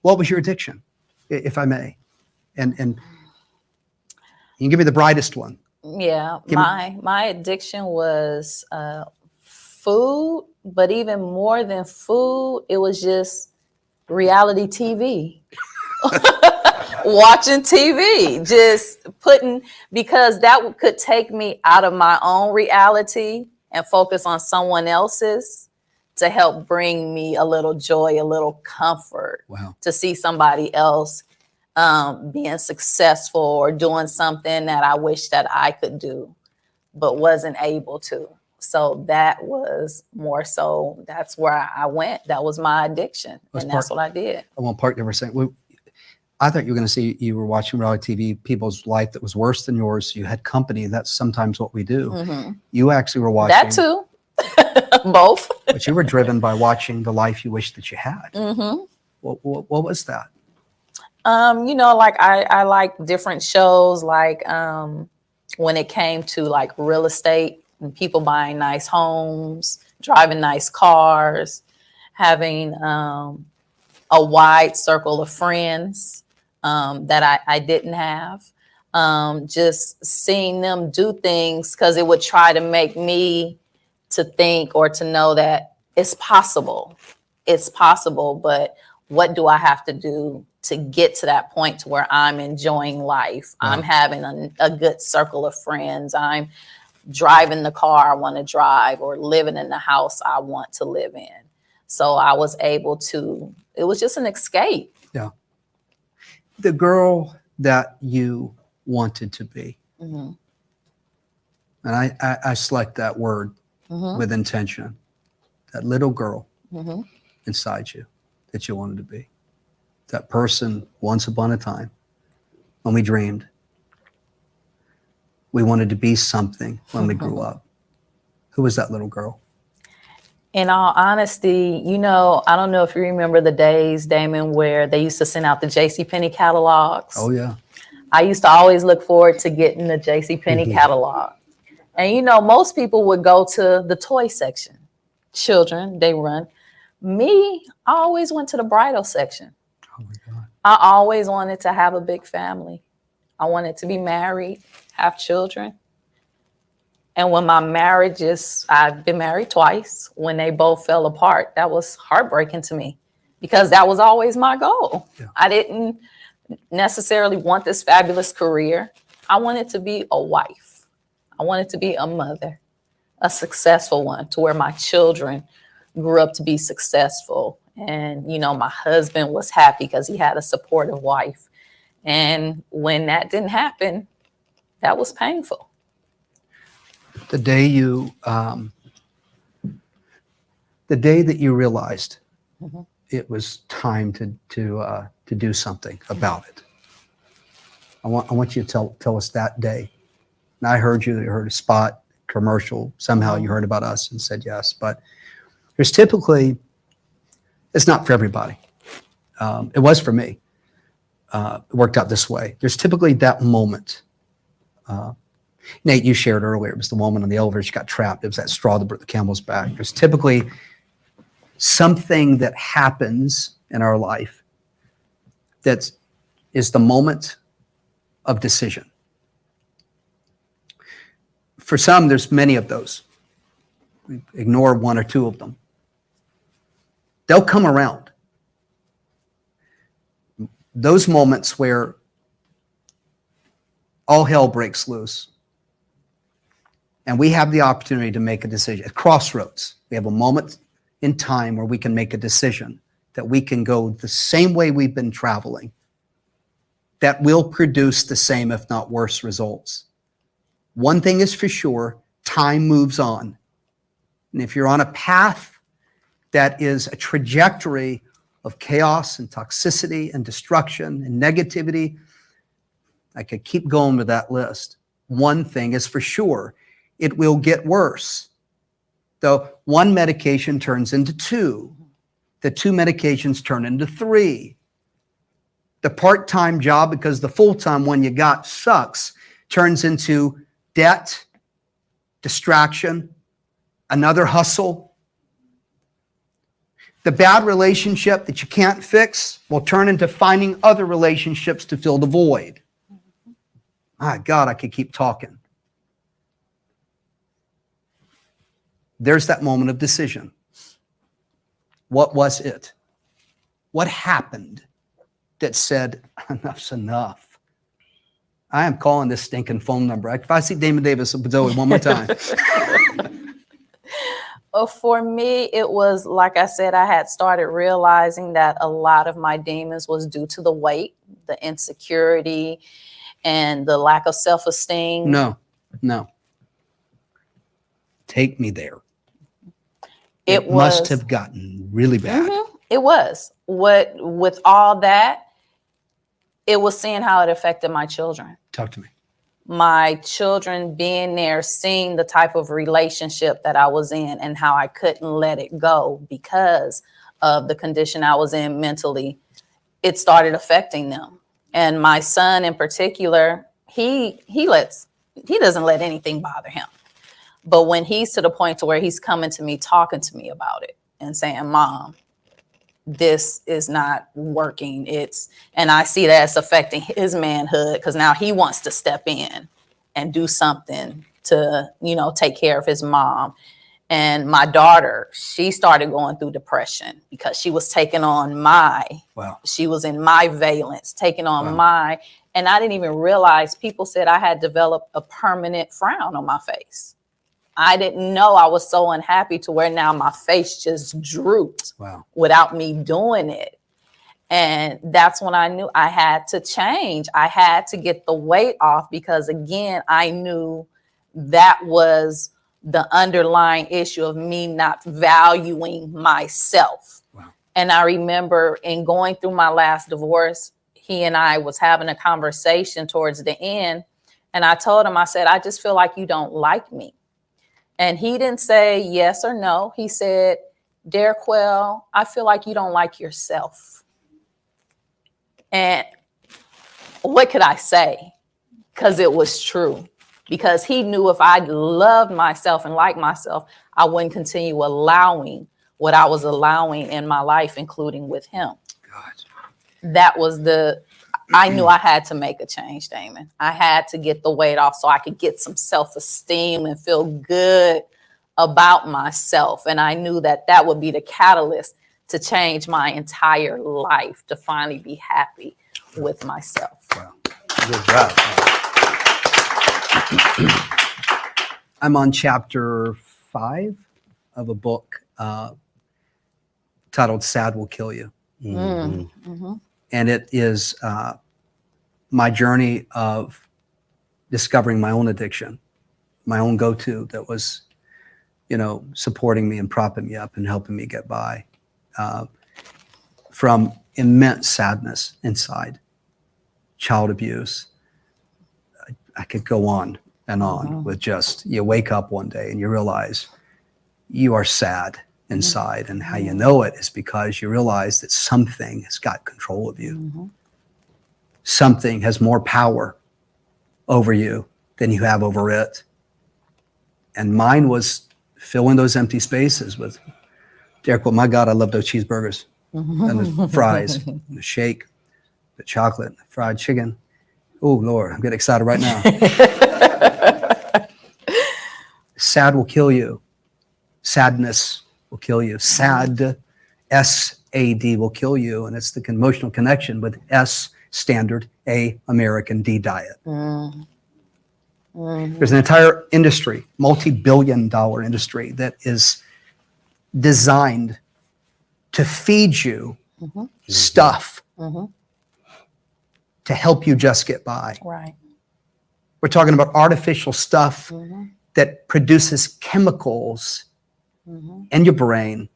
What was your addiction, if I may? And you can give me the brightest one. Yeah, my addiction was food, but even more than food, it was just reality TV. Watching TV, just because that could take me out of my own reality and focus on someone else's to help bring me a little joy, a little comfort. Wow. To see somebody else being successful or doing something that I wish that I could do, but wasn't able to. So that was more so, that's where I went. That was my addiction. And that's what I did. I won't part you were saying. I thought you were going to say you were watching reality TV, people's life that was worse than yours. You had company. That's sometimes what we do. You actually were watching. That too. Both. But you were driven by watching the life you wished that you had. Mm-hmm. What was that? Like I like different shows, like when it came to like real estate and people buying nice homes, driving nice cars, having a wide circle of friends that I didn't have. Just seeing them do things because it would try to make me to think or to know that it's possible. It's possible, but what do I have to do to get to that point to where I'm enjoying life? Wow. I'm having a good circle of friends. I'm driving the car I want to drive or living in the house I want to live in. So I was able to, it was just an escape. Yeah. The girl that you wanted to be. Mm-hmm. And I select that word Mm-hmm. with intention. That little girl Mm-hmm. inside you that you wanted to be. That person once upon a time when we dreamed. We wanted to be something when we grew up. Who was that little girl? In all honesty, I don't know if you remember the days, Damon, where they used to send out the JCPenney catalogs. Oh, yeah. I used to always look forward to getting the JCPenney catalog. And, most people would go to the toy section. Children, they run. Me, I always went to the bridal section. Oh, my God. I always wanted to have a big family. I wanted to be married, have children. And when my marriages, I've been married twice, when they both fell apart, that was heartbreaking to me because that was always my goal. Yeah. I didn't necessarily want this fabulous career. I wanted to be a wife. I wanted to be a mother, a successful one, to where my children grew up to be successful. And, my husband was happy because he had a supportive wife. And when that didn't happen, that was painful. The day that you realized Mm-hmm. it was time to do something about it. I want you to tell us that day. And I heard you heard a spot commercial. Somehow you heard about us and said yes. But there's typically, it's not for everybody. It was for me. It worked out this way. There's typically that moment. Nate, you shared earlier, it was the woman on the elevator, she got trapped. It was that straw that broke the camel's back. There's typically something that happens in our life that is the moment of decision. For some, there's many of those. We ignore one or two of them. They'll come around. Those moments where all hell breaks loose. And we have the opportunity to make a decision. At crossroads, we have a moment in time where we can make a decision that we can go the same way we've been traveling, that will produce the same, if not worse, results. One thing is for sure, time moves on. And if you're on a path that is a trajectory of chaos and toxicity and destruction and negativity, I could keep going with that list. One thing is for sure, it will get worse. Though one medication turns into two, the two medications turn into three. The part-time job, because the full-time one you got sucks, turns into debt, distraction, another hustle. The bad relationship that you can't fix will turn into finding other relationships to fill the void. My God, I could keep talking. There's that moment of decision. What was it? What happened that said, enough's enough? I am calling this stinking phone number. If I see Damon Davis with Zoe one more time. Well, for me, it was, like I said, I had started realizing that a lot of my demons was due to the weight, the insecurity, and the lack of self-esteem. No. Take me there. It must have gotten really bad. Mm-hmm, it was. With all that, it was seeing how it affected my children. Talk to me. my children being there, seeing the type of relationship that I was in and how I couldn't let it go because of the condition I was in mentally, it started affecting them. And my son in particular, he doesn't let anything bother him. But when he's to the point to where he's coming to me, talking to me about it and saying, Mom, this is not working. And I see that it's affecting his manhood because now he wants to step in and do something to, take care of his mom. And my daughter, she started going through depression because she was taking on she was in my valence, taking on and I didn't even realize people said I had developed a permanent frown on my face. I didn't know I was so unhappy to where now my face just drooped without me doing it. And that's when I knew I had to change. I had to get the weight off because, again, I knew that was the underlying issue of me not valuing myself. And I remember in going through my last divorce, he and I was having a conversation towards the end. And I told him, I said, I just feel like you don't like me. And he didn't say yes or no. He said, Derquell, I feel like you don't like yourself. And what could I say? Because it was true. Because he knew if I loved myself and liked myself, I wouldn't continue allowing what I was allowing in my life, including with him. That was I knew I had to make a change, Damon. I had to get the weight off so I could get some self-esteem and feel good about myself. And I knew that would be the catalyst to change my entire life, to finally be happy with myself. Wow. Good job. I'm on chapter 5 of a book titled Sad Will Kill You. Mm-hmm. And it is my journey of discovering my own addiction, my own go-to that was, supporting me and propping me up and helping me get by from immense sadness inside, child abuse. I could go on and on with just, you wake up one day and you realize you are sad inside, and how you know it is because you realize that something has got control of you. Something has more power over you than you have over it. And mine was filling those empty spaces with, Derek, well, my God, I love those cheeseburgers and the fries, and the shake, the chocolate, the fried chicken. Oh, Lord, I'm getting excited right now. Sad will kill you. Sadness will kill you. Sad, S-A-D, will kill you. And it's the emotional connection with S, standard, A, American, D, diet. There's an entire industry, multi-billion-dollar industry, that is designed to feed you stuff to help you just get by. Right. We're talking about artificial stuff that produces chemicals in your brain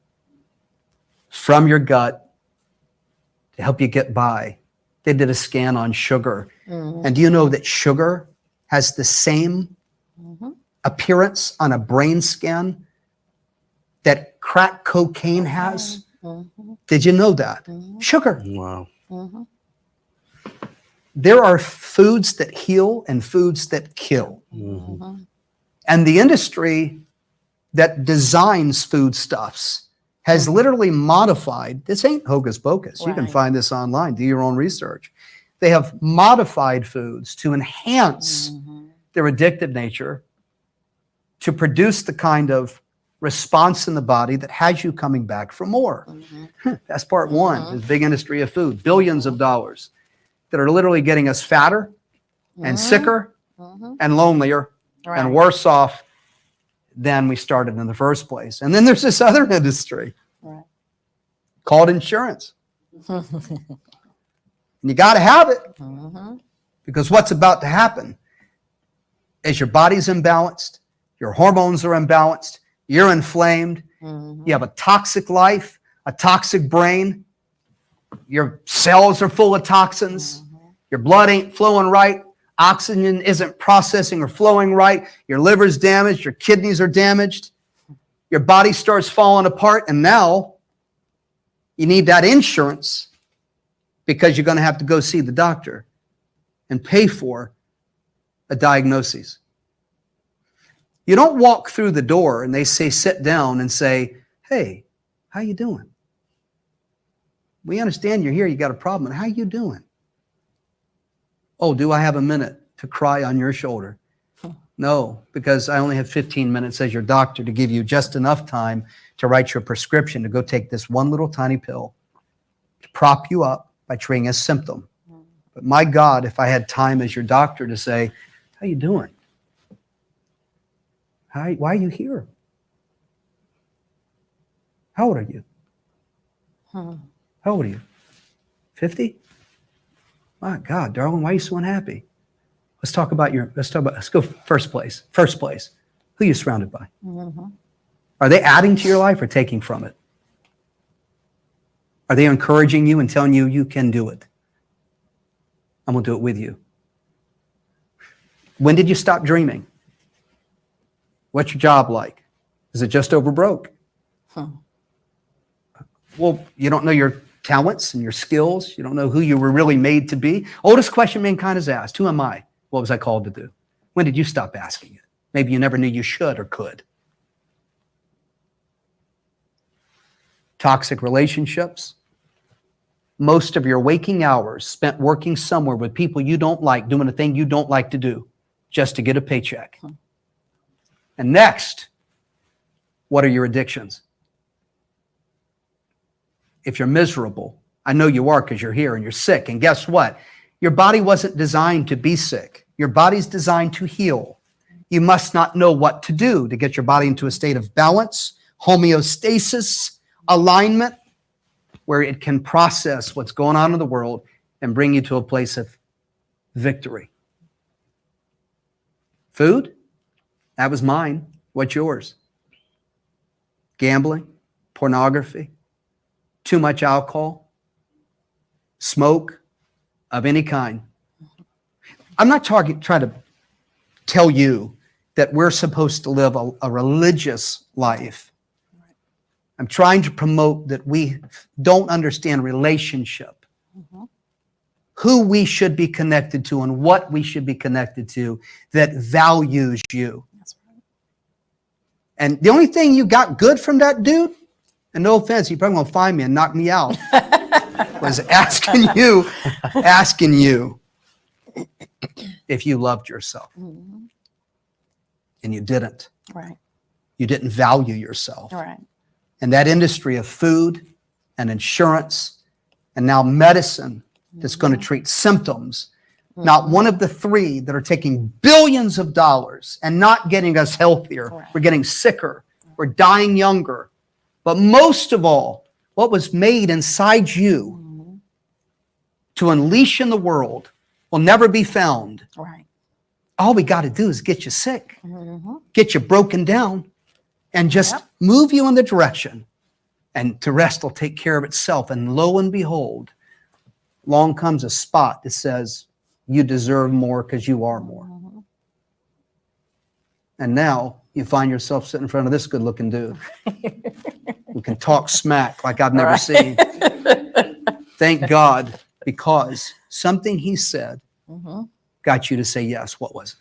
from your gut to help you get by. They did a scan on sugar. And do you know that sugar has the same appearance on a brain scan that crack cocaine has? Did you know that? Sugar. Wow. There are foods that heal and foods that kill. And the industry that designs foodstuffs has literally modified, this ain't hocus pocus. You can find this online, do your own research. They have modified foods to enhance their addictive nature, to produce the kind of response in the body that has you coming back for more. That's part one, this big industry of food, billions of dollars that are literally getting us fatter and sicker and lonelier and worse off than we started in the first place. And then there's this other industry called insurance. And you got to have it because what's about to happen is your body's imbalanced, your hormones are imbalanced, you're inflamed, you have a toxic life, a toxic brain, your cells are full of toxins, your blood ain't flowing right, oxygen isn't processing or flowing right, your liver's damaged, your kidneys are damaged, your body starts falling apart, and now you need that insurance because you're going to have to go see the doctor and pay for a diagnosis. You don't walk through the door and they say, sit down and say, hey, how you doing? We understand you're here, you got a problem. How you doing? Oh, do I have a minute to cry on your shoulder? No, because I only have 15 minutes as your doctor to give you just enough time to write your prescription to go take this one little tiny pill to prop you up by treating a symptom. But my God, if I had time as your doctor to say, how you doing? Why are you here? How old are you? How old are you? 50? My God, darling, why are you so unhappy? Let's go first place. First place. Who are you surrounded by? Are they adding to your life or taking from it? Are they encouraging you and telling you you can do it? I'm going to do it with you. When did you stop dreaming? What's your job like? Is it just over broke? Well, you don't know your talents and your skills. You don't know who you were really made to be. Oldest question mankind has asked, who am I? What was I called to do? When did you stop asking it? Maybe you never knew you should or could. Toxic relationships. Most of your waking hours spent working somewhere with people you don't like, doing a thing you don't like to do, just to get a paycheck. And next, what are your addictions? If you're miserable, I know you are because you're here and you're sick. And guess what? Your body wasn't designed to be sick. Your body's designed to heal. You must not know what to do to get your body into a state of balance, homeostasis, alignment, where it can process what's going on in the world and bring you to a place of victory. Food? That was mine. What's yours? Gambling, pornography, too much alcohol, smoke of any kind. I'm not trying to tell you that we're supposed to live a religious life. I'm trying to promote that we don't understand relationship, who we should be connected to and what we should be connected to that values you. And the only thing you got good from that dude, and no offense, he probably gonna find me and knock me out, was asking you if you loved yourself. And you didn't. Right. You didn't value yourself. Right. And that industry of food and insurance and now medicine that's going to treat symptoms, not one of the three that are taking billions of dollars and not getting us healthier. Right. We're getting sicker. We're dying younger. But most of all, what was made inside you to unleash in the world will never be found. Right. All we got to do is get you sick, get you broken down, and just move you in the direction. And the rest will take care of itself. And lo and behold, along comes a spot that says, you deserve more because you are more. And now you find yourself sitting in front of this good-looking dude who can talk smack like I've never seen. Thank God, because something he said got you to say yes. What was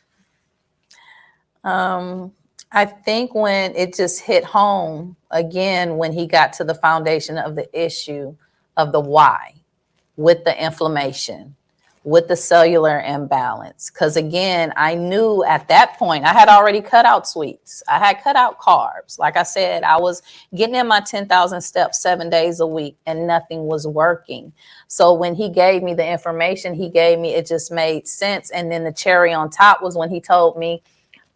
it? I think when it just hit home again, when he got to the foundation of the issue of the why, with the inflammation, with the cellular imbalance. Because again, I knew at that point, I had already cut out sweets. I had cut out carbs. Like I said, I was getting in my 10,000 steps 7 days a week and nothing was working. So when he gave me the information he gave me, it just made sense. And then the cherry on top was when he told me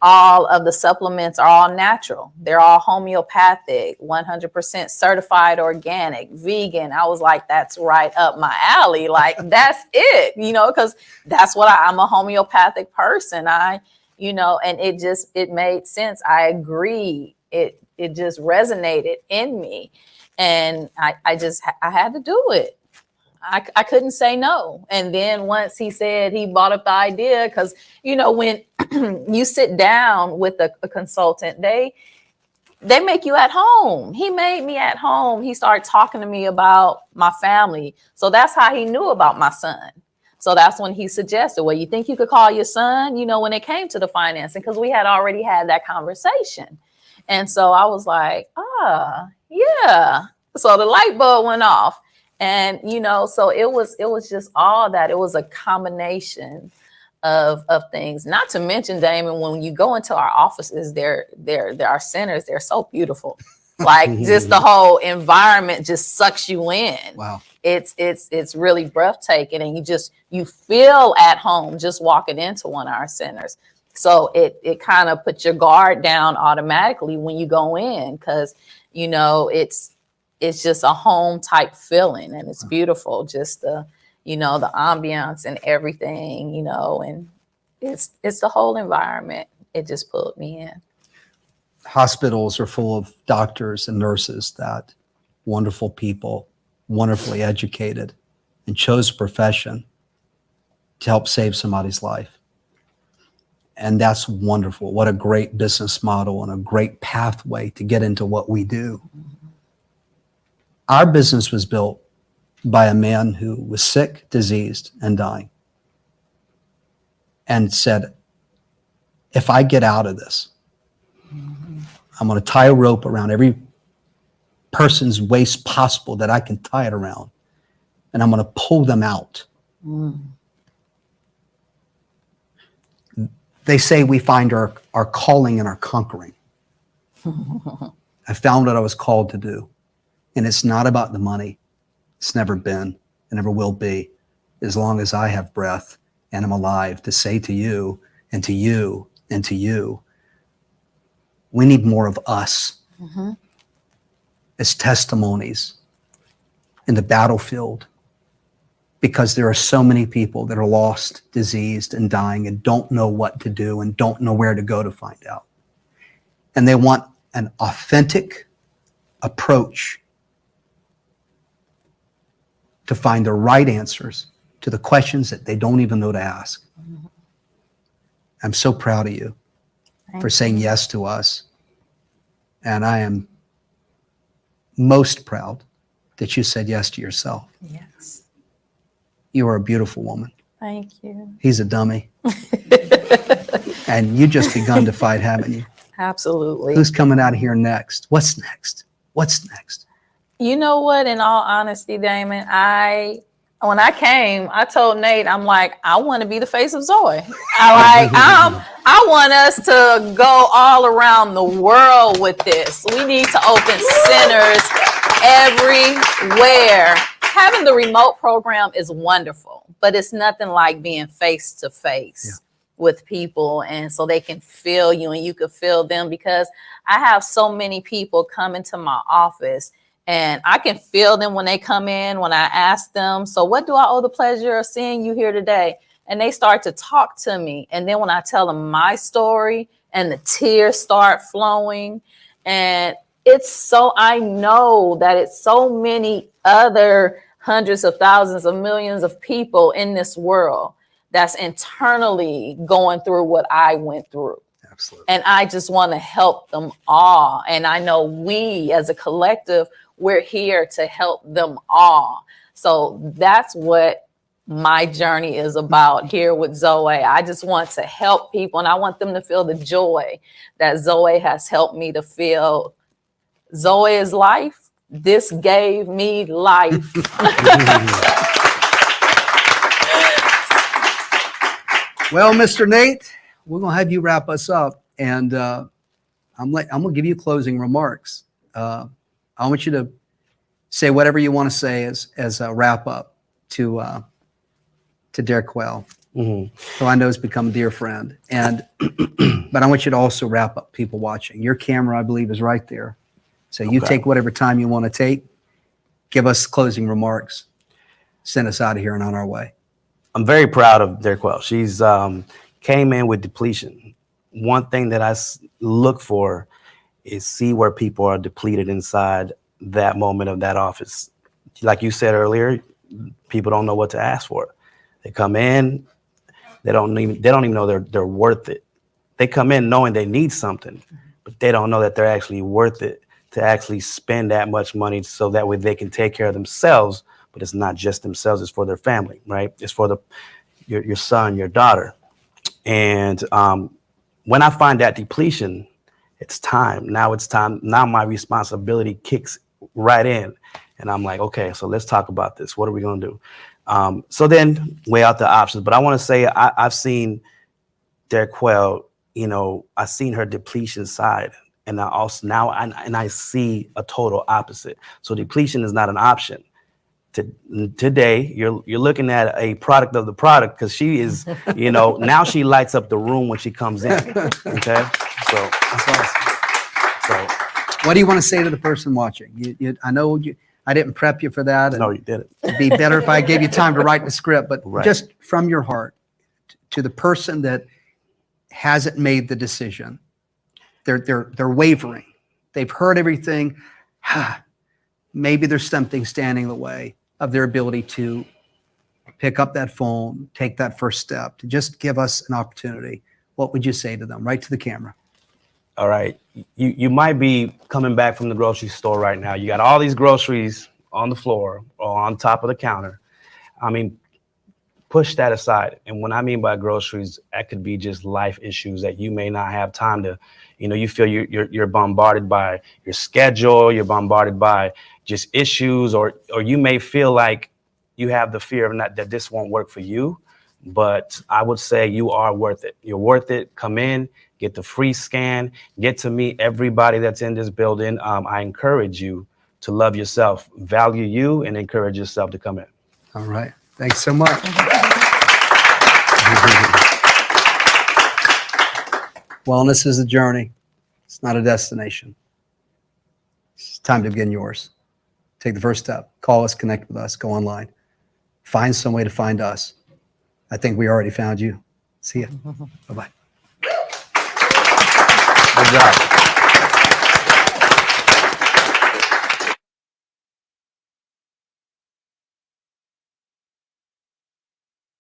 all of the supplements are all natural. They're all homeopathic, 100% certified organic, vegan. I was like, that's right up my alley. Like, that's it, because that's what I'm a homeopathic person. And it made sense. I agree. It just resonated in me. And I had to do it. I couldn't say no. And then once he said he brought up the idea, because, you know, when you sit down with a consultant, they make you at home. He made me at home. He started talking to me about my family. So that's how he knew about my son. So that's when he suggested, well, you think you could call your son, you know, when it came to the financing, because we had already had that conversation. And so I was like, yeah. So the light bulb went off. And, you know, so it was just all that. It was a combination of things, not to mention, Damon, when you go into our offices, there are centers, they're so beautiful. Like just the whole environment just sucks you in. Wow. It's really breathtaking, and you feel at home just walking into one of our centers. So it kind of puts your guard down automatically when you go in, because, you know, it's just a home type feeling, and it's beautiful. Just the, you know, the ambiance and everything, you know, and it's the whole environment. It just pulled me in. Hospitals are full of doctors and nurses, that wonderful people, wonderfully educated, and chose a profession to help save somebody's life. And that's wonderful. What a great business model and a great pathway to get into what we do. Our business was built by a man who was sick, diseased, and dying, and said, if I get out of this, I'm going to tie a rope around every person's waist possible that I can tie it around, and I'm going to pull them out. They say we find our calling in our conquering. I found what I was called to do, and it's not about the money. It's never been, and never will be, as long as I have breath and I'm alive, to say to you and to you and to you, we need more of us as testimonies in the battlefield, because there are so many people that are lost, diseased, and dying, and don't know what to do and don't know where to go to find out. And they want an authentic approach to find the right answers to the questions that they don't even know to ask. I'm so proud of you for saying yes to us. And I am most proud that you said yes to yourself. Yes. You are a beautiful woman. Thank you. He's a dummy. And you just begun to fight, haven't you? Absolutely. Who's coming out of here next? What's next? What's next? You know what? In all honesty, Damon, when I came, I told Nate, I'm like, I want to be the face of Zoe. I want us to go all around the world with this. We need to open centers everywhere. Having the remote program is wonderful, but it's nothing like being face to face with people, and so they can feel you and you can feel them, because I have so many people come into my office and I can feel them when they come in, when I ask them, so what do I owe the pleasure of seeing you here today? And they start to talk to me. And then when I tell them my story, and the tears start flowing, and I know that it's so many other hundreds of thousands of millions of people in this world that's internally going through what I went through. Absolutely. And I just want to help them all. And I know we as a collective, we're here to help them all. So that's what my journey is about here with Zoe. I just want to help people, and I want them to feel the joy that Zoe has helped me to feel. Zoe is life. This gave me life. Well, Mr. Nate, we're going to have you wrap us up, and I'm going to give you closing remarks. I want you to say whatever you want to say as a wrap up to Derek Quell, who I know has become a dear friend. And but I want you to also wrap up people watching. Your camera, I believe, is right there. So you take whatever time you want to take. Give us closing remarks. Send us out of here and on our way. I'm very proud of Derek Quell. She's came in with depletion. One thing that I look for is see where people are depleted inside that moment of that office. Like you said earlier, people don't know what to ask for. They come in, they don't even know they're worth it. They come in knowing they need something, but they don't know that they're actually worth it to actually spend that much money so that way they can take care of themselves. But it's not just themselves, it's for their family, right? It's for your son, your daughter. And when I find that depletion, it's time. Now it's time. Now my responsibility kicks right in. And I'm like, okay, so let's talk about this. What are we going to do? So then weigh out the options. But I want to say I've seen Derquelle, I've seen her depletion side. And I also I see a total opposite. So depletion is not an option. Today, you're looking at a product of the product because she is, now she lights up the room when she comes in. Okay, so That's awesome. so What do you want to say to the person watching? I know I didn't prep you for that. no, you did it. It'd be better if I gave you time to write the script, but Right. just from your heart to the person that hasn't made the decision. They're wavering. They've heard everything. Maybe there's something standing in the way of their ability to pick up that phone, take that first step, to just give us an opportunity. What would you say to them? Right to the camera. All right, you might be coming back from the grocery store right now. You got all these groceries on the floor or on top of the counter. I mean, push that aside. And what I mean by groceries, that could be just life issues that you may not have time to, you feel you're bombarded by your schedule, you're bombarded by just issues, or you may feel like you have the fear of that this won't work for you. But I would say you are worth it. You're worth it. Come in, get the free scan, get to meet everybody that's in this building. I encourage you to love yourself, value you, and encourage yourself to come in. All right. Thanks so much. Wellness is a journey. It's not a destination. It's time to begin yours. Take the first step. Call us, connect with us, go online. Find some way to find us. I think we already found you. See ya. Bye-bye. Good job.